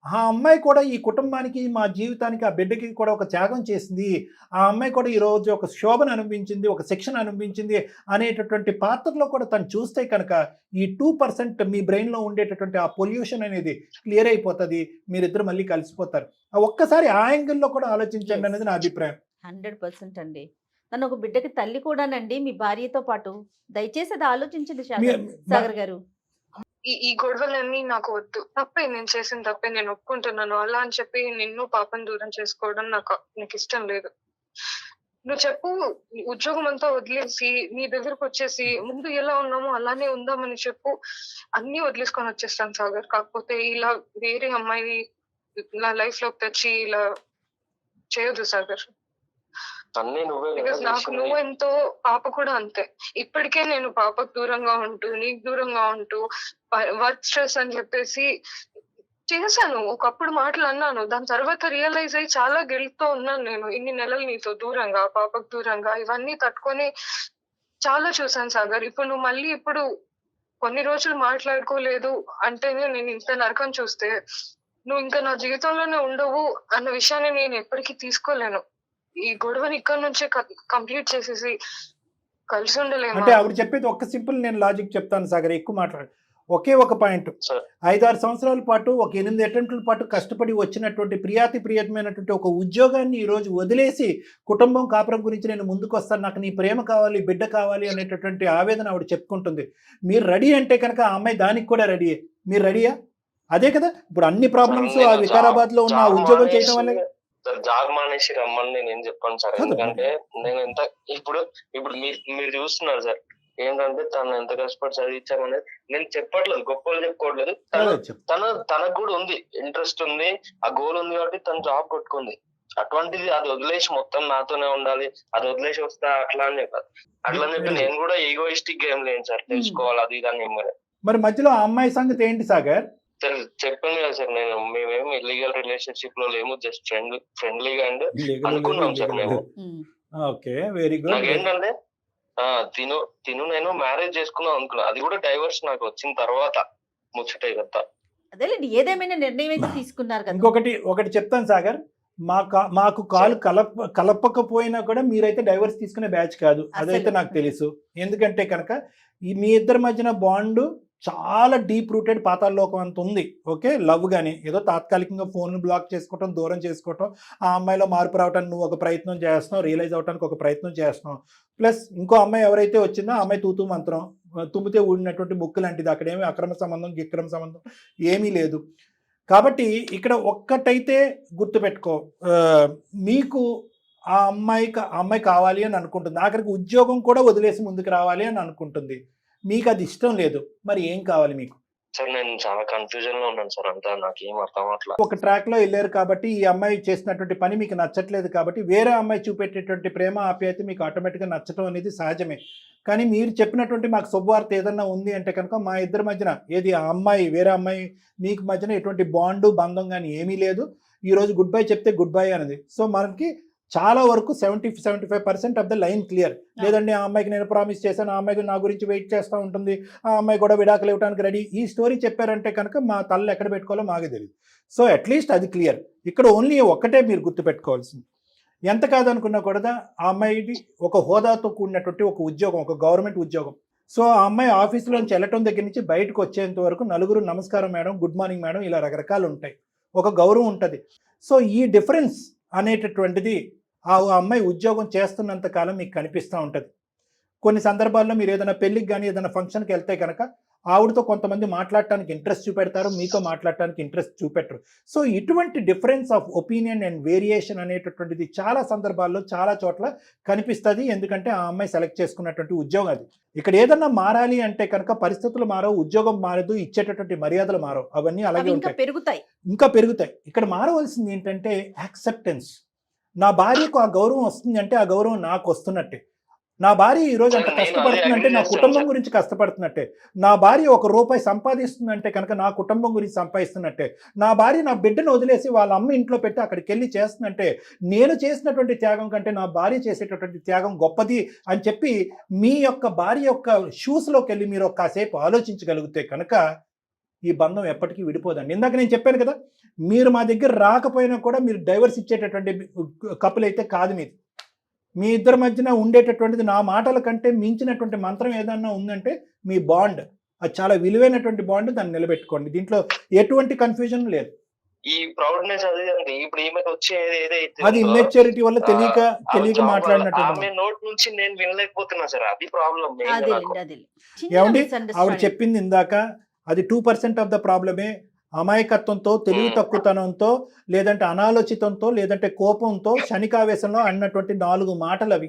ఆ అమ్మాయి కూడా ఈ కుటుంబానికి, మా జీవితానికి, ఆ బిడ్డకి కూడా ఒక త్యాగం చేసింది. ఆ అమ్మాయి కూడా ఈరోజు ఒక శోభను అనిపించింది, ఒక శిక్షణ అనిపించింది అనేటటువంటి పాత్రలో కూడా తను చూస్తే కనుక ఈ 2% మీ బ్రెయిన్లో ఉండేటటువంటి ఆ పొల్యూషన్ అనేది క్లియర్ అయిపోతుంది. మీరిద్దరు మళ్ళీ కలిసిపోతారు. ఒక్కసారి ఆ యాంగిల్లో కూడా ఆలోచించండి అనేది నా అభిప్రాయం. 100% అండి. తను ఒక బిడ్డకి తల్లి కూడానండి, మీ భార్యతో పాటు. దయచేసి అది ఆలోచించండి సాగర్ గారు. ఈ గొడవలన్నీ నాకు వద్దు. తప్పే, నేను చేసిన తప్పే, నేను ఒప్పుకుంటున్నాను. అలా అని చెప్పి నిన్ను పాపం దూరం చేసుకోవడం నాకు ఇష్టం లేదు. నువ్వు చెప్పు, ఉద్యోగం అంతా వదిలేసి నీ దగ్గరకు వచ్చేసి ముందు ఎలా ఉన్నామో అలానే ఉందామని చెప్పు. అన్ని వదిలేసుకొని వచ్చేస్తాను సాగర్. కాకపోతే ఇలా వేరే అమ్మాయి నా లైఫ్ లోకి తెచ్చి ఇలా చేయొద్దు సాగర్. నాకు నువ్వెంతో, పాప కూడా అంతే. ఇప్పటికే నేను పాపకు దూరంగా ఉంటూ, నీకు దూరంగా ఉంటూ, వర్క్ స్ట్రెస్ అని చెప్పేసి చేశాను. ఒకప్పుడు మాటలు అన్నాను. దాని తర్వాత రియలైజ్ అయ్యి చాలా గిల్ట్ తో ఉన్నాను నేను. ఇన్ని నెలలు నీతో దూరంగా, పాపకు దూరంగా, ఇవన్నీ తట్టుకొని చాలా చూసాను సాగర్. ఇప్పుడు నువ్వు మళ్ళీ ఇప్పుడు కొన్ని రోజులు మాట్లాడుకోలేదు అంటేనే నేను ఇంత నరకం చూస్తే, నువ్వు ఇంకా నా జీవితంలోనే ఉండవు అన్న విషయాన్ని నేను ఎప్పటికీ తీసుకోలేను. ఈ గొడవని ఇక్కడ నుంచే కంప్లీట్ చేసేసి కలిసి ఉండలేము. అంటే ఆవిడ చెప్పేది ఒక్క సింపుల్ నేను లాజిక్ చెప్తాను సాగర్, ఎక్కువ మాట్లాడు. ఒకే ఒక పాయింట్. 5-6 సంవత్సరాల పాటు, ఒక 8 అటెంప్ట్ల పాటు కష్టపడి వచ్చినటువంటి ప్రియతమైనటువంటి ఒక ఉద్యోగాన్ని ఈరోజు వదిలేసి కుటుంబం, కాపురం గురించి నేను ముందుకు వస్తాను, నాకు నీ ప్రేమ కావాలి, బిడ్డ కావాలి అనేటటువంటి ఆవేదన ఆవిడ చెప్పుకుంటుంది. మీరు రెడీ అంటే కనుక ఆ అమ్మాయి దానికి కూడా రెడీయే. మీరు రెడీయా? అదే కదా ఇప్పుడు అన్ని ప్రాబ్లమ్స్ ఆ వికారాబాద్ లో ఉన్న ఉద్యోగం చేయడం వల్లే. జాబ్ మానేసి రమ్మని నేను ఏం చెప్పాను సార్. ఎందుకంటే నేను ఎంత ఇప్పుడు మీరు చూస్తున్నారు సార్, ఏంటంటే తను ఎంత కష్టపడి చదివించామనేది నేను చెప్పట్లేదు, గొప్పలు చెప్పుకోవట్లేదు. తనకు కూడా ఉంది, ఇంట్రెస్ట్ ఉంది, ఆ గోల్ ఉంది కాబట్టి తను జాబ్ కొట్టుకుంది. అటువంటిది అది వదిలేసి మొత్తం నాతోనే ఉండాలి, అది వదిలేసి వస్తా అట్లా అని చెప్పారు. అట్లా అని చెప్పి నేను కూడా ఈగోయిస్టిక్ గేమ్ లేను సార్, తెలుసుకోవాలి అది ఇది అని. మరి మధ్యలో ఆ అమ్మాయి సంగతి ఏంటి సాగర్? సార్ చెప్పాను కదా సార్, మేమేమి ఇల్లీగల్ రిలేషన్షిప్ లో లేము, జస్ట్ ఫ్రెండ్లీగా అండ్ అనుకున్నాం సార్ మేము. నాకేంటంటే తిను నేను మ్యారేజ్ చేసుకుందాం అనుకున్నా, అది కూడా డైవర్స్ నాకు వచ్చిన తర్వాత ముచ్చటే కదా. అదేలేండి, ఏదేమైనా నిర్ణయం అయితే తీసుకున్నారు కదా. ఒకటి చెప్తాను సాగర్, మాకు కాలు కలపకపోయినా కూడా మీరైతే డైవర్స్ తీసుకునే బ్యాచ్ కాదు, అదైతే నాకు తెలుసు. ఎందుకంటే కనుక మీ ఇద్దరి మధ్యన బాండ్ చాలా డీప్ రూటెడ్, పాతాళలోకం అంత ఉంది. ఓకే, లవ్ కానీ ఏదో తాత్కాలికంగా ఫోన్ బ్లాక్ చేసుకోవటం, దూరం చేసుకోవటం, ఆ అమ్మాయిలో మార్పు రావటానికి నువ్వు ఒక ప్రయత్నం చేస్తున్నావు, రియలైజ్ అవడానికి ఒక ప్రయత్నం చేస్తున్నావు. ప్లస్ ఇంకో అమ్మాయి ఎవరైతే వచ్చిందో ఆ అమ్మాయి తూతూ మంత్రం, తుమ్మితే ఊడినటువంటి ముక్కు లాంటిది. అక్కడేమి అక్రమ సంబంధం విక్రమ సంబంధం ఏమీ లేదు. కాబట్టి ఇక్కడ ఒక్కటైతే గుర్తుపెట్టుకో, మీకు ఆ అమ్మాయి కావాలి అని అనుకుంటుంది, ఆఖరికి ఉద్యోగం కూడా వదిలేసి ముందుకు రావాలి అని అనుకుంటుంది. మీకు అది ఇష్టం లేదు, మరి ఏం కావాలి మీకు? సార్ నేను చాలా కన్ఫ్యూజన్ లో ఉన్నాను సార్, అంతా నాకు ఏం అర్థం అవ్వట్లేదు. ఒక ట్రాక్ లో వెళ్ళారు కాబట్టి ఈ అమ్మాయి చేసినటువంటి పని మీకు నచ్చట్లేదు కాబట్టి వేరే అమ్మాయి చూపెట్టేటువంటి ప్రేమ ఆప్యాయత మీకు ఆటోమేటిక్గా నచ్చటం అనేది సహజమే. కానీ మీరు చెప్పినటువంటి మాకు శుభవార్త ఏదన్నా ఉంది అంటే కనుక మా ఇద్దరి మధ్యన ఏది ఆ అమ్మాయి వేరే అమ్మాయి మీకు మధ్యన ఎటువంటి బాండు బంధం కానీ ఏమీ లేదు. ఈరోజు గుడ్ బై చెప్తే గుడ్ బై అనేది. సో మనకి చాలా వరకు 70-75% ఆఫ్ ద లైన్ క్లియర్. లేదండి ఆ అమ్మాయికి నేను ప్రామిస్ చేశాను, ఆ అమ్మాయికి నా గురించి వెయిట్ చేస్తూ ఉంటుంది, ఆ అమ్మాయి కూడా విడాకులు ఇవ్వడానికి రెడీ, ఈ స్టోరీ చెప్పారంటే కనుక మా తల్లు ఎక్కడ పెట్టుకోవాలో మాకే తెలియదు. సో అట్లీస్ట్ అది క్లియర్. ఇక్కడ ఓన్లీ ఒక్కటే మీరు గుర్తుపెట్టుకోవాల్సింది, ఎంత కాదనుకున్నా కూడా ఆ అమ్మాయిది ఒక హోదాతో కూడినటువంటి ఒక ఉద్యోగం, ఒక గవర్నమెంట్ ఉద్యోగం. సో ఆ అమ్మాయి ఆఫీసులోంచి వెళ్ళటం దగ్గర నుంచి బయటకు వచ్చేంత వరకు నలుగురు నమస్కారం మేడం, గుడ్ మార్నింగ్ మేడం, ఇలా రకరకాలు ఉంటాయి, ఒక గౌరవం ఉంటుంది. సో ఈ డిఫరెన్స్ అనేటటువంటిది ఆ అమ్మాయి ఉద్యోగం చేస్తున్నంత కాలం మీకు కనిపిస్తూ ఉంటుంది. కొన్ని సందర్భాల్లో మీరు ఏదైనా పెళ్ళికి కానీ ఏదైనా ఫంక్షన్కి వెళ్తే కనుక ఆవిడతో కొంతమంది మాట్లాడటానికి ఇంట్రెస్ట్ చూపెడతారు, మీతో మాట్లాడటానికి ఇంట్రెస్ట్ చూపెట్టరు. సో ఇటువంటి difference of opinion and variation అనేటటువంటిది చాలా సందర్భాల్లో చాలా చోట్ల కనిపిస్తుంది. ఎందుకంటే ఆ అమ్మాయి సెలెక్ట్ చేసుకున్నటువంటి ఉద్యోగం అది. ఇక్కడ ఏదన్నా మారాలి అంటే కనుక పరిస్థితులు మారవు, ఉద్యోగం మారదు, ఇచ్చేటటువంటి మర్యాదలు మారవు, అవన్నీ అలాగే ఉంటాయి, ఇంకా పెరుగుతాయి. ఇక్కడ మారవలసింది ఏంటంటే యాక్సెప్టెన్స్. నా భార్యకు ఆ గౌరవం వస్తుంది అంటే ఆ గౌరవం నాకు వస్తున్నట్టే. నా భార్య ఈరోజు అంత కష్టపడుతుందంటే నా కుటుంబం గురించి కష్టపడుతున్నట్టే. నా భార్య ₹1 సంపాదిస్తుందంటే కనుక నా కుటుంబం గురించి సంపాదిస్తున్నట్టే. నా భార్య నా బిడ్డను వదిలేసి వాళ్ళ అమ్మ ఇంట్లో పెట్టి అక్కడికి వెళ్ళి చేస్తుందంటే నేను చేసినటువంటి త్యాగం కంటే నా భార్య చేసేటటువంటి త్యాగం గొప్పది అని చెప్పి మీ యొక్క భార్య యొక్క షూస్లోకి వెళ్ళి మీరు కాసేపు ఆలోచించగలిగితే కనుక ఈ బంధం ఎప్పటికీ విడిపోదండి. ఇందాక నేను చెప్పాను కదా, మీరు మా దగ్గర రాకపోయినా కూడా మీరు డైవర్స్ ఇచ్చేటటువంటి కపుల్ అయితే కాదు. మీ ఇద్దరి మధ్యన ఉండేటటువంటిది నా మాటల కంటే మించినటువంటి మంత్రం ఏదన్నా ఉందంటే మీ బాండ్, అది చాలా విలువైనటువంటి బాండ్, దాన్ని నిలబెట్టుకోండి. దీంట్లో ఎటువంటి కన్ఫ్యూజన్ లేదు. ఈ ప్రౌడ్నెస్ అది ఇప్పుడు ఈమెకి వచ్చేది ఏదైతే అది ఇమ్మెచ్యూరిటీ వల్ల తెలియక మాట్లాడినట్టు నోట్ నుంచి నేను వినలేకపోతున్నా సార్, అది ప్రాబ్లం. ఏమండి ఆవిడ చెప్పింది ఇందాక, అది 2% ఆఫ్ ద ప్రాబ్లమే. అమాయకత్వంతో, తెలివి తక్కువతనంతో, లేదంటే అనాలోచితంతో, లేదంటే కోపంతో, క్షణికావేశంలో అన్నటువంటి 4 మాటలు అవి.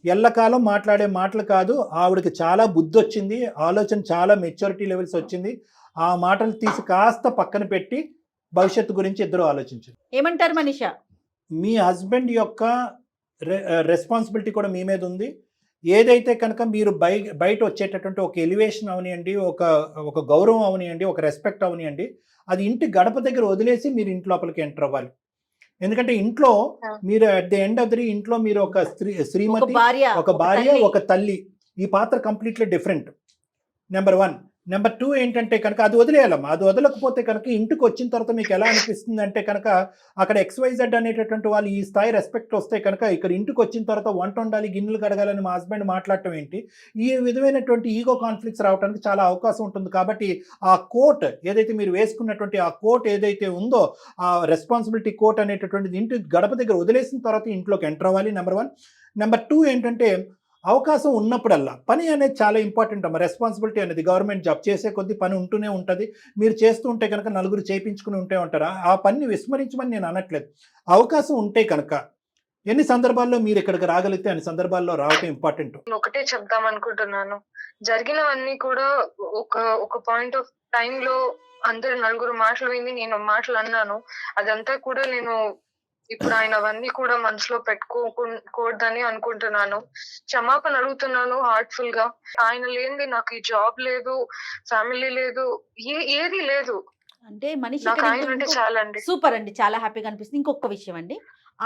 ఎల్లకాలం మాట్లాడే మాటలు కాదు. ఆవిడకి చాలా బుద్ధి వచ్చింది, ఆలోచన చాలా మెచ్యూరిటీ లెవెల్స్ వచ్చింది. ఆ మాటలు తీసి కాస్త పక్కన పెట్టి భవిష్యత్తు గురించి ఇద్దరు ఆలోచించండి. ఏమంటారు మనీషా? మీ హస్బెండ్ యొక్క రెస్పాన్సిబిలిటీ కూడా మీ మీద ఉంది. ఏదైతే కనుక మీరు బయట వచ్చేటటువంటి ఒక ఎలివేషన్ అవనియండి, ఒక గౌరవం అవనియండి, ఒక రెస్పెక్ట్ అవనియండి, అది ఇంటి గడప దగ్గర వదిలేసి మీరు ఇంటి లోపలికి ఎంటర్ అవ్వాలి. ఎందుకంటే ఇంట్లో మీరు at the end of the ఇంట్లో మీరు ఒక శ్రీమతి, ఒక భార్య, ఒక తల్లి. ఈ పాత్ర కంప్లీట్లీ డిఫరెంట్. నెంబర్ 1. నెంబర్ 2 ఏంటంటే కనుక అది వదిలేయాలమ్మా. అది వదలకపోతే కనుక ఇంటికి వచ్చిన తర్వాత మీకు ఎలా అనిపిస్తుంది అంటే కనుక అక్కడ XYZ అనేటటువంటి వాళ్ళు ఈ స్థాయి రెస్పెక్ట్ వస్తే కనుక ఇక్కడ ఇంటికి వచ్చిన తర్వాత వంట వండాలి, గిన్నెలు కడగాలని మా హస్బెండ్ మాట్లాడటం ఏంటి, ఈ విధమైనటువంటి ఈగో కాన్ఫ్లిక్ట్స్ రావడానికి చాలా అవకాశం ఉంటుంది. కాబట్టి ఆ కోట్ ఏదైతే మీరు వేసుకున్నటువంటి ఆ కోట్ ఏదైతే ఉందో, ఆ రెస్పాన్సిబిలిటీ కోట్ అనేటటువంటిది ఇంటి గడప దగ్గర వదిలేసిన తర్వాత ఇంట్లోకి ఎంటర్ అవ్వాలి. నెంబర్ 1. నెంబర్ 2 ఏంటంటే అవకాశం ఉన్నప్పుడల్లా పని అనేది చాలా ఇంపార్టెంట్ అమ్మ. రెస్పాన్సిబిలిటీ అనేది గవర్నమెంట్ జాబ్ చేసే కొద్ది పని ఉంటూనే ఉంటుంది. మీరు చేస్తూ ఉంటే కనుక నలుగురు చేయించుకుని ఉంటే ఉంటారా, ఆ పనిని విస్మరించమని నేను అనట్లేదు. అవకాశం ఉంటే కనుక ఎన్ని సందర్భాల్లో మీరు ఇక్కడికి రాగలిగితే అన్ని సందర్భాల్లో రావటం ఇంపార్టెంట్. ఒకటే చెప్దాం అనుకుంటున్నాను, జరిగినవన్నీ కూడా ఒక పాయింట్ ఆఫ్ టైమ్ లో అందరు నలుగురు మాటలు విని నేను మాటలు అన్నాను. అదంతా కూడా నేను ఇప్పుడు ఆయన అవన్నీ కూడా మనసులో పెట్టుకోకూడదని అనుకుంటున్నాను. క్షమాపణ అడుగుతున్నాను హార్ట్ఫుల్ గా. ఆయన లేనిది నాకు ఈ జాబ్ లేదు, ఫ్యామిలీ లేదు, ఏది లేదు. అంటే మనిషి ఆయన అంటే చాలా అండి. సూపర్ అండి, చాలా హ్యాపీగా అనిపిస్తుంది. ఇంకొక విషయం అండి,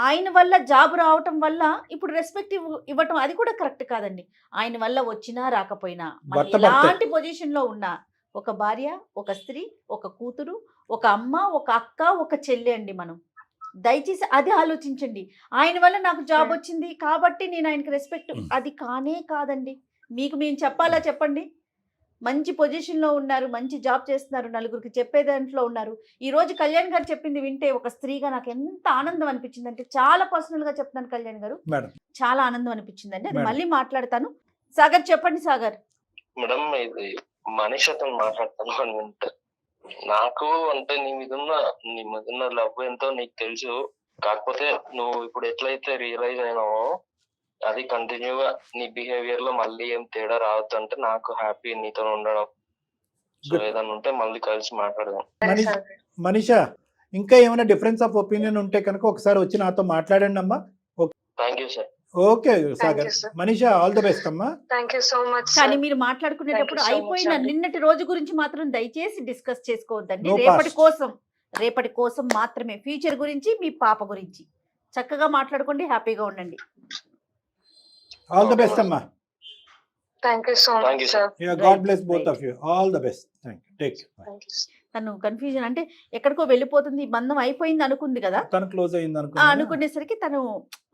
ఆయన వల్ల జాబ్ రావటం వల్ల ఇప్పుడు రెస్పెక్ట్ ఇవ్వటం అది కూడా కరెక్ట్ కాదండి. ఆయన వల్ల వచ్చినా రాకపోయినా ఎలాంటి పొజిషన్ లో ఉన్నా ఒక భార్య, ఒక స్త్రీ, ఒక కూతురు, ఒక అమ్మ, ఒక అక్క, ఒక చెల్లి అండి. మనం దయచేసి అది ఆలోచించండి. ఆయన వల్ల నాకు జాబ్ వచ్చింది కాబట్టి నేను ఆయనకి రెస్పెక్ట్, అది కానే కాదండి. మీకు మేము చెప్పాలా చెప్పండి? మంచి పొజిషన్లో ఉన్నారు, మంచి జాబ్ చేస్తున్నారు, నలుగురికి చెప్పే దాంట్లో ఉన్నారు. ఈరోజు కళ్యాణ్ గారు చెప్పింది వింటే ఒక స్త్రీగా నాకు ఎంత ఆనందం అనిపించింది అంటే, చాలా పర్సనల్గా చెప్తాను కళ్యాణ్ గారు, చాలా ఆనందం అనిపించిందండి. అది మళ్ళీ మాట్లాడతాను. సాగర్ చెప్పండి. సాగర్ మేడం, ఇది మనీషతో మాట్లాడతాను. నాకు అంటే నీ మీద ఉన్న లవ్ ఎంతో నీకు తెలుసు. కాకపోతే నువ్వు ఇప్పుడు ఎట్లయితే రియలైజ్ అయినావో అది కంటిన్యూగా నీ బిహేవియర్ లో మళ్ళీ ఏం తేడా రావద్దు అంటే నాకు హ్యాపీ నీతో ఉండడం. So Good. ఏదైనా ఉంటే మళ్ళీ కలిసి మాట్లాడదాం. మనీష్ మనీషా ఇంకా ఏమైనా డిఫరెన్స్ ఆఫ్ ఒపీనియన్ ఉంటే కనుక ఒకసారి వచ్చి నాతో మాట్లాడండి అమ్మా. Thank you sir. Okay Sagar, you, sir. Manisha all the best అమ్మా. థ్యాంక్ యూ సో మచ్ కానీ మీరు మాట్లాడుకునేటప్పుడు Thank you so much అయిపోయిన అండి. నిన్నటి రోజు గురించి మాత్రం దయచేసి డిస్కస్ చేసుకోవద్దండి. No రేపటి కోసం మాత్రమే, ఫ్యూచర్ గురించి, మీ పాప గురించి చక్కగా మాట్లాడుకోండి, హ్యాపీగా ఉండండి. ఆల్ ది బెస్ట్ అమ్మా. Thank you so Thank much you, sir. God Right, bless both right. Of you. All the best. Thank you. Take thank you. తను కన్ఫ్యూజన్ అంటే ఎక్కడికో వెళ్ళిపోతుంది, ఈ బంధం అయిపోయింది అనుకుంది కదా. తను క్లోజ్ అయింది అనుకునేసరికి తను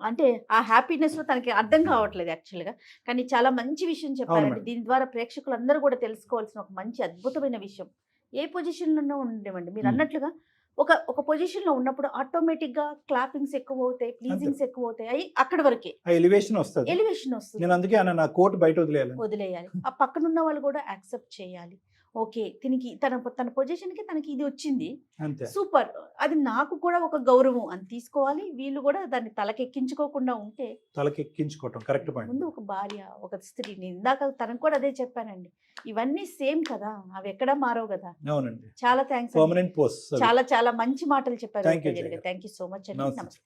అంటే ఆ హ్యాపీనెస్ లో తనకి అర్థం కావట్లేదు యాక్చువల్ గా. కానీ చాలా మంచి విషయం చెప్పారండి. అవును. దీని ద్వారా ప్రేక్షకులందరూ కూడా తెలుసుకోవాల్సిన ఒక మంచి అద్భుతమైన విషయం. ఏ పొజిషన్ లోనో ఉండేవండి మీరు అన్నట్లుగా, ఒక పొజిషన్ లో ఉన్నప్పుడు ఆటోమేటిక్ గా క్లాపింగ్స్ ఎక్కువ అవుతాయి, ప్లీజింగ్స్ ఎక్కువ అవుతాయి, అవి అక్కడ వరకే ఆ ఎలివేషన్ వస్తుంది. ఎలివేషన్ వస్తుంది. నేను అందుకే అన్న నా కోట్ బయట వదిలేయాలి. వదిలేయాలి. ఆ పక్కనున్న వాళ్ళు కూడా యాక్సెప్ట్ చేయాలి. ఓకే, దీనికి తన పొజిషన్ కి తనకి ఇది వచ్చింది, అంతే. సూపర్, అది నాకు కూడా ఒక గౌరవం అని తీసుకోవాలి. వీళ్ళు కూడా దాన్ని తలకెక్కించుకోకుండా ఉంటే, తలకెక్కించుకోవటం కరెక్ట్ పాయింట్. ముందు ఒక భార్య, ఒక స్త్రీ, నేను ఇందాక తనకు కూడా అదే చెప్పానండి, ఇవన్నీ సేమ్ కదా, అవి ఎక్కడా మారవు కదా. అవునండి. చాలా థ్యాంక్స్, పర్మనెంట్ పోస్ట్. చాలా చాలా మంచి మాటలు చెప్పారు. Thank you, Jaya. Thank you so much అండి. నమస్తే. నమస్తే.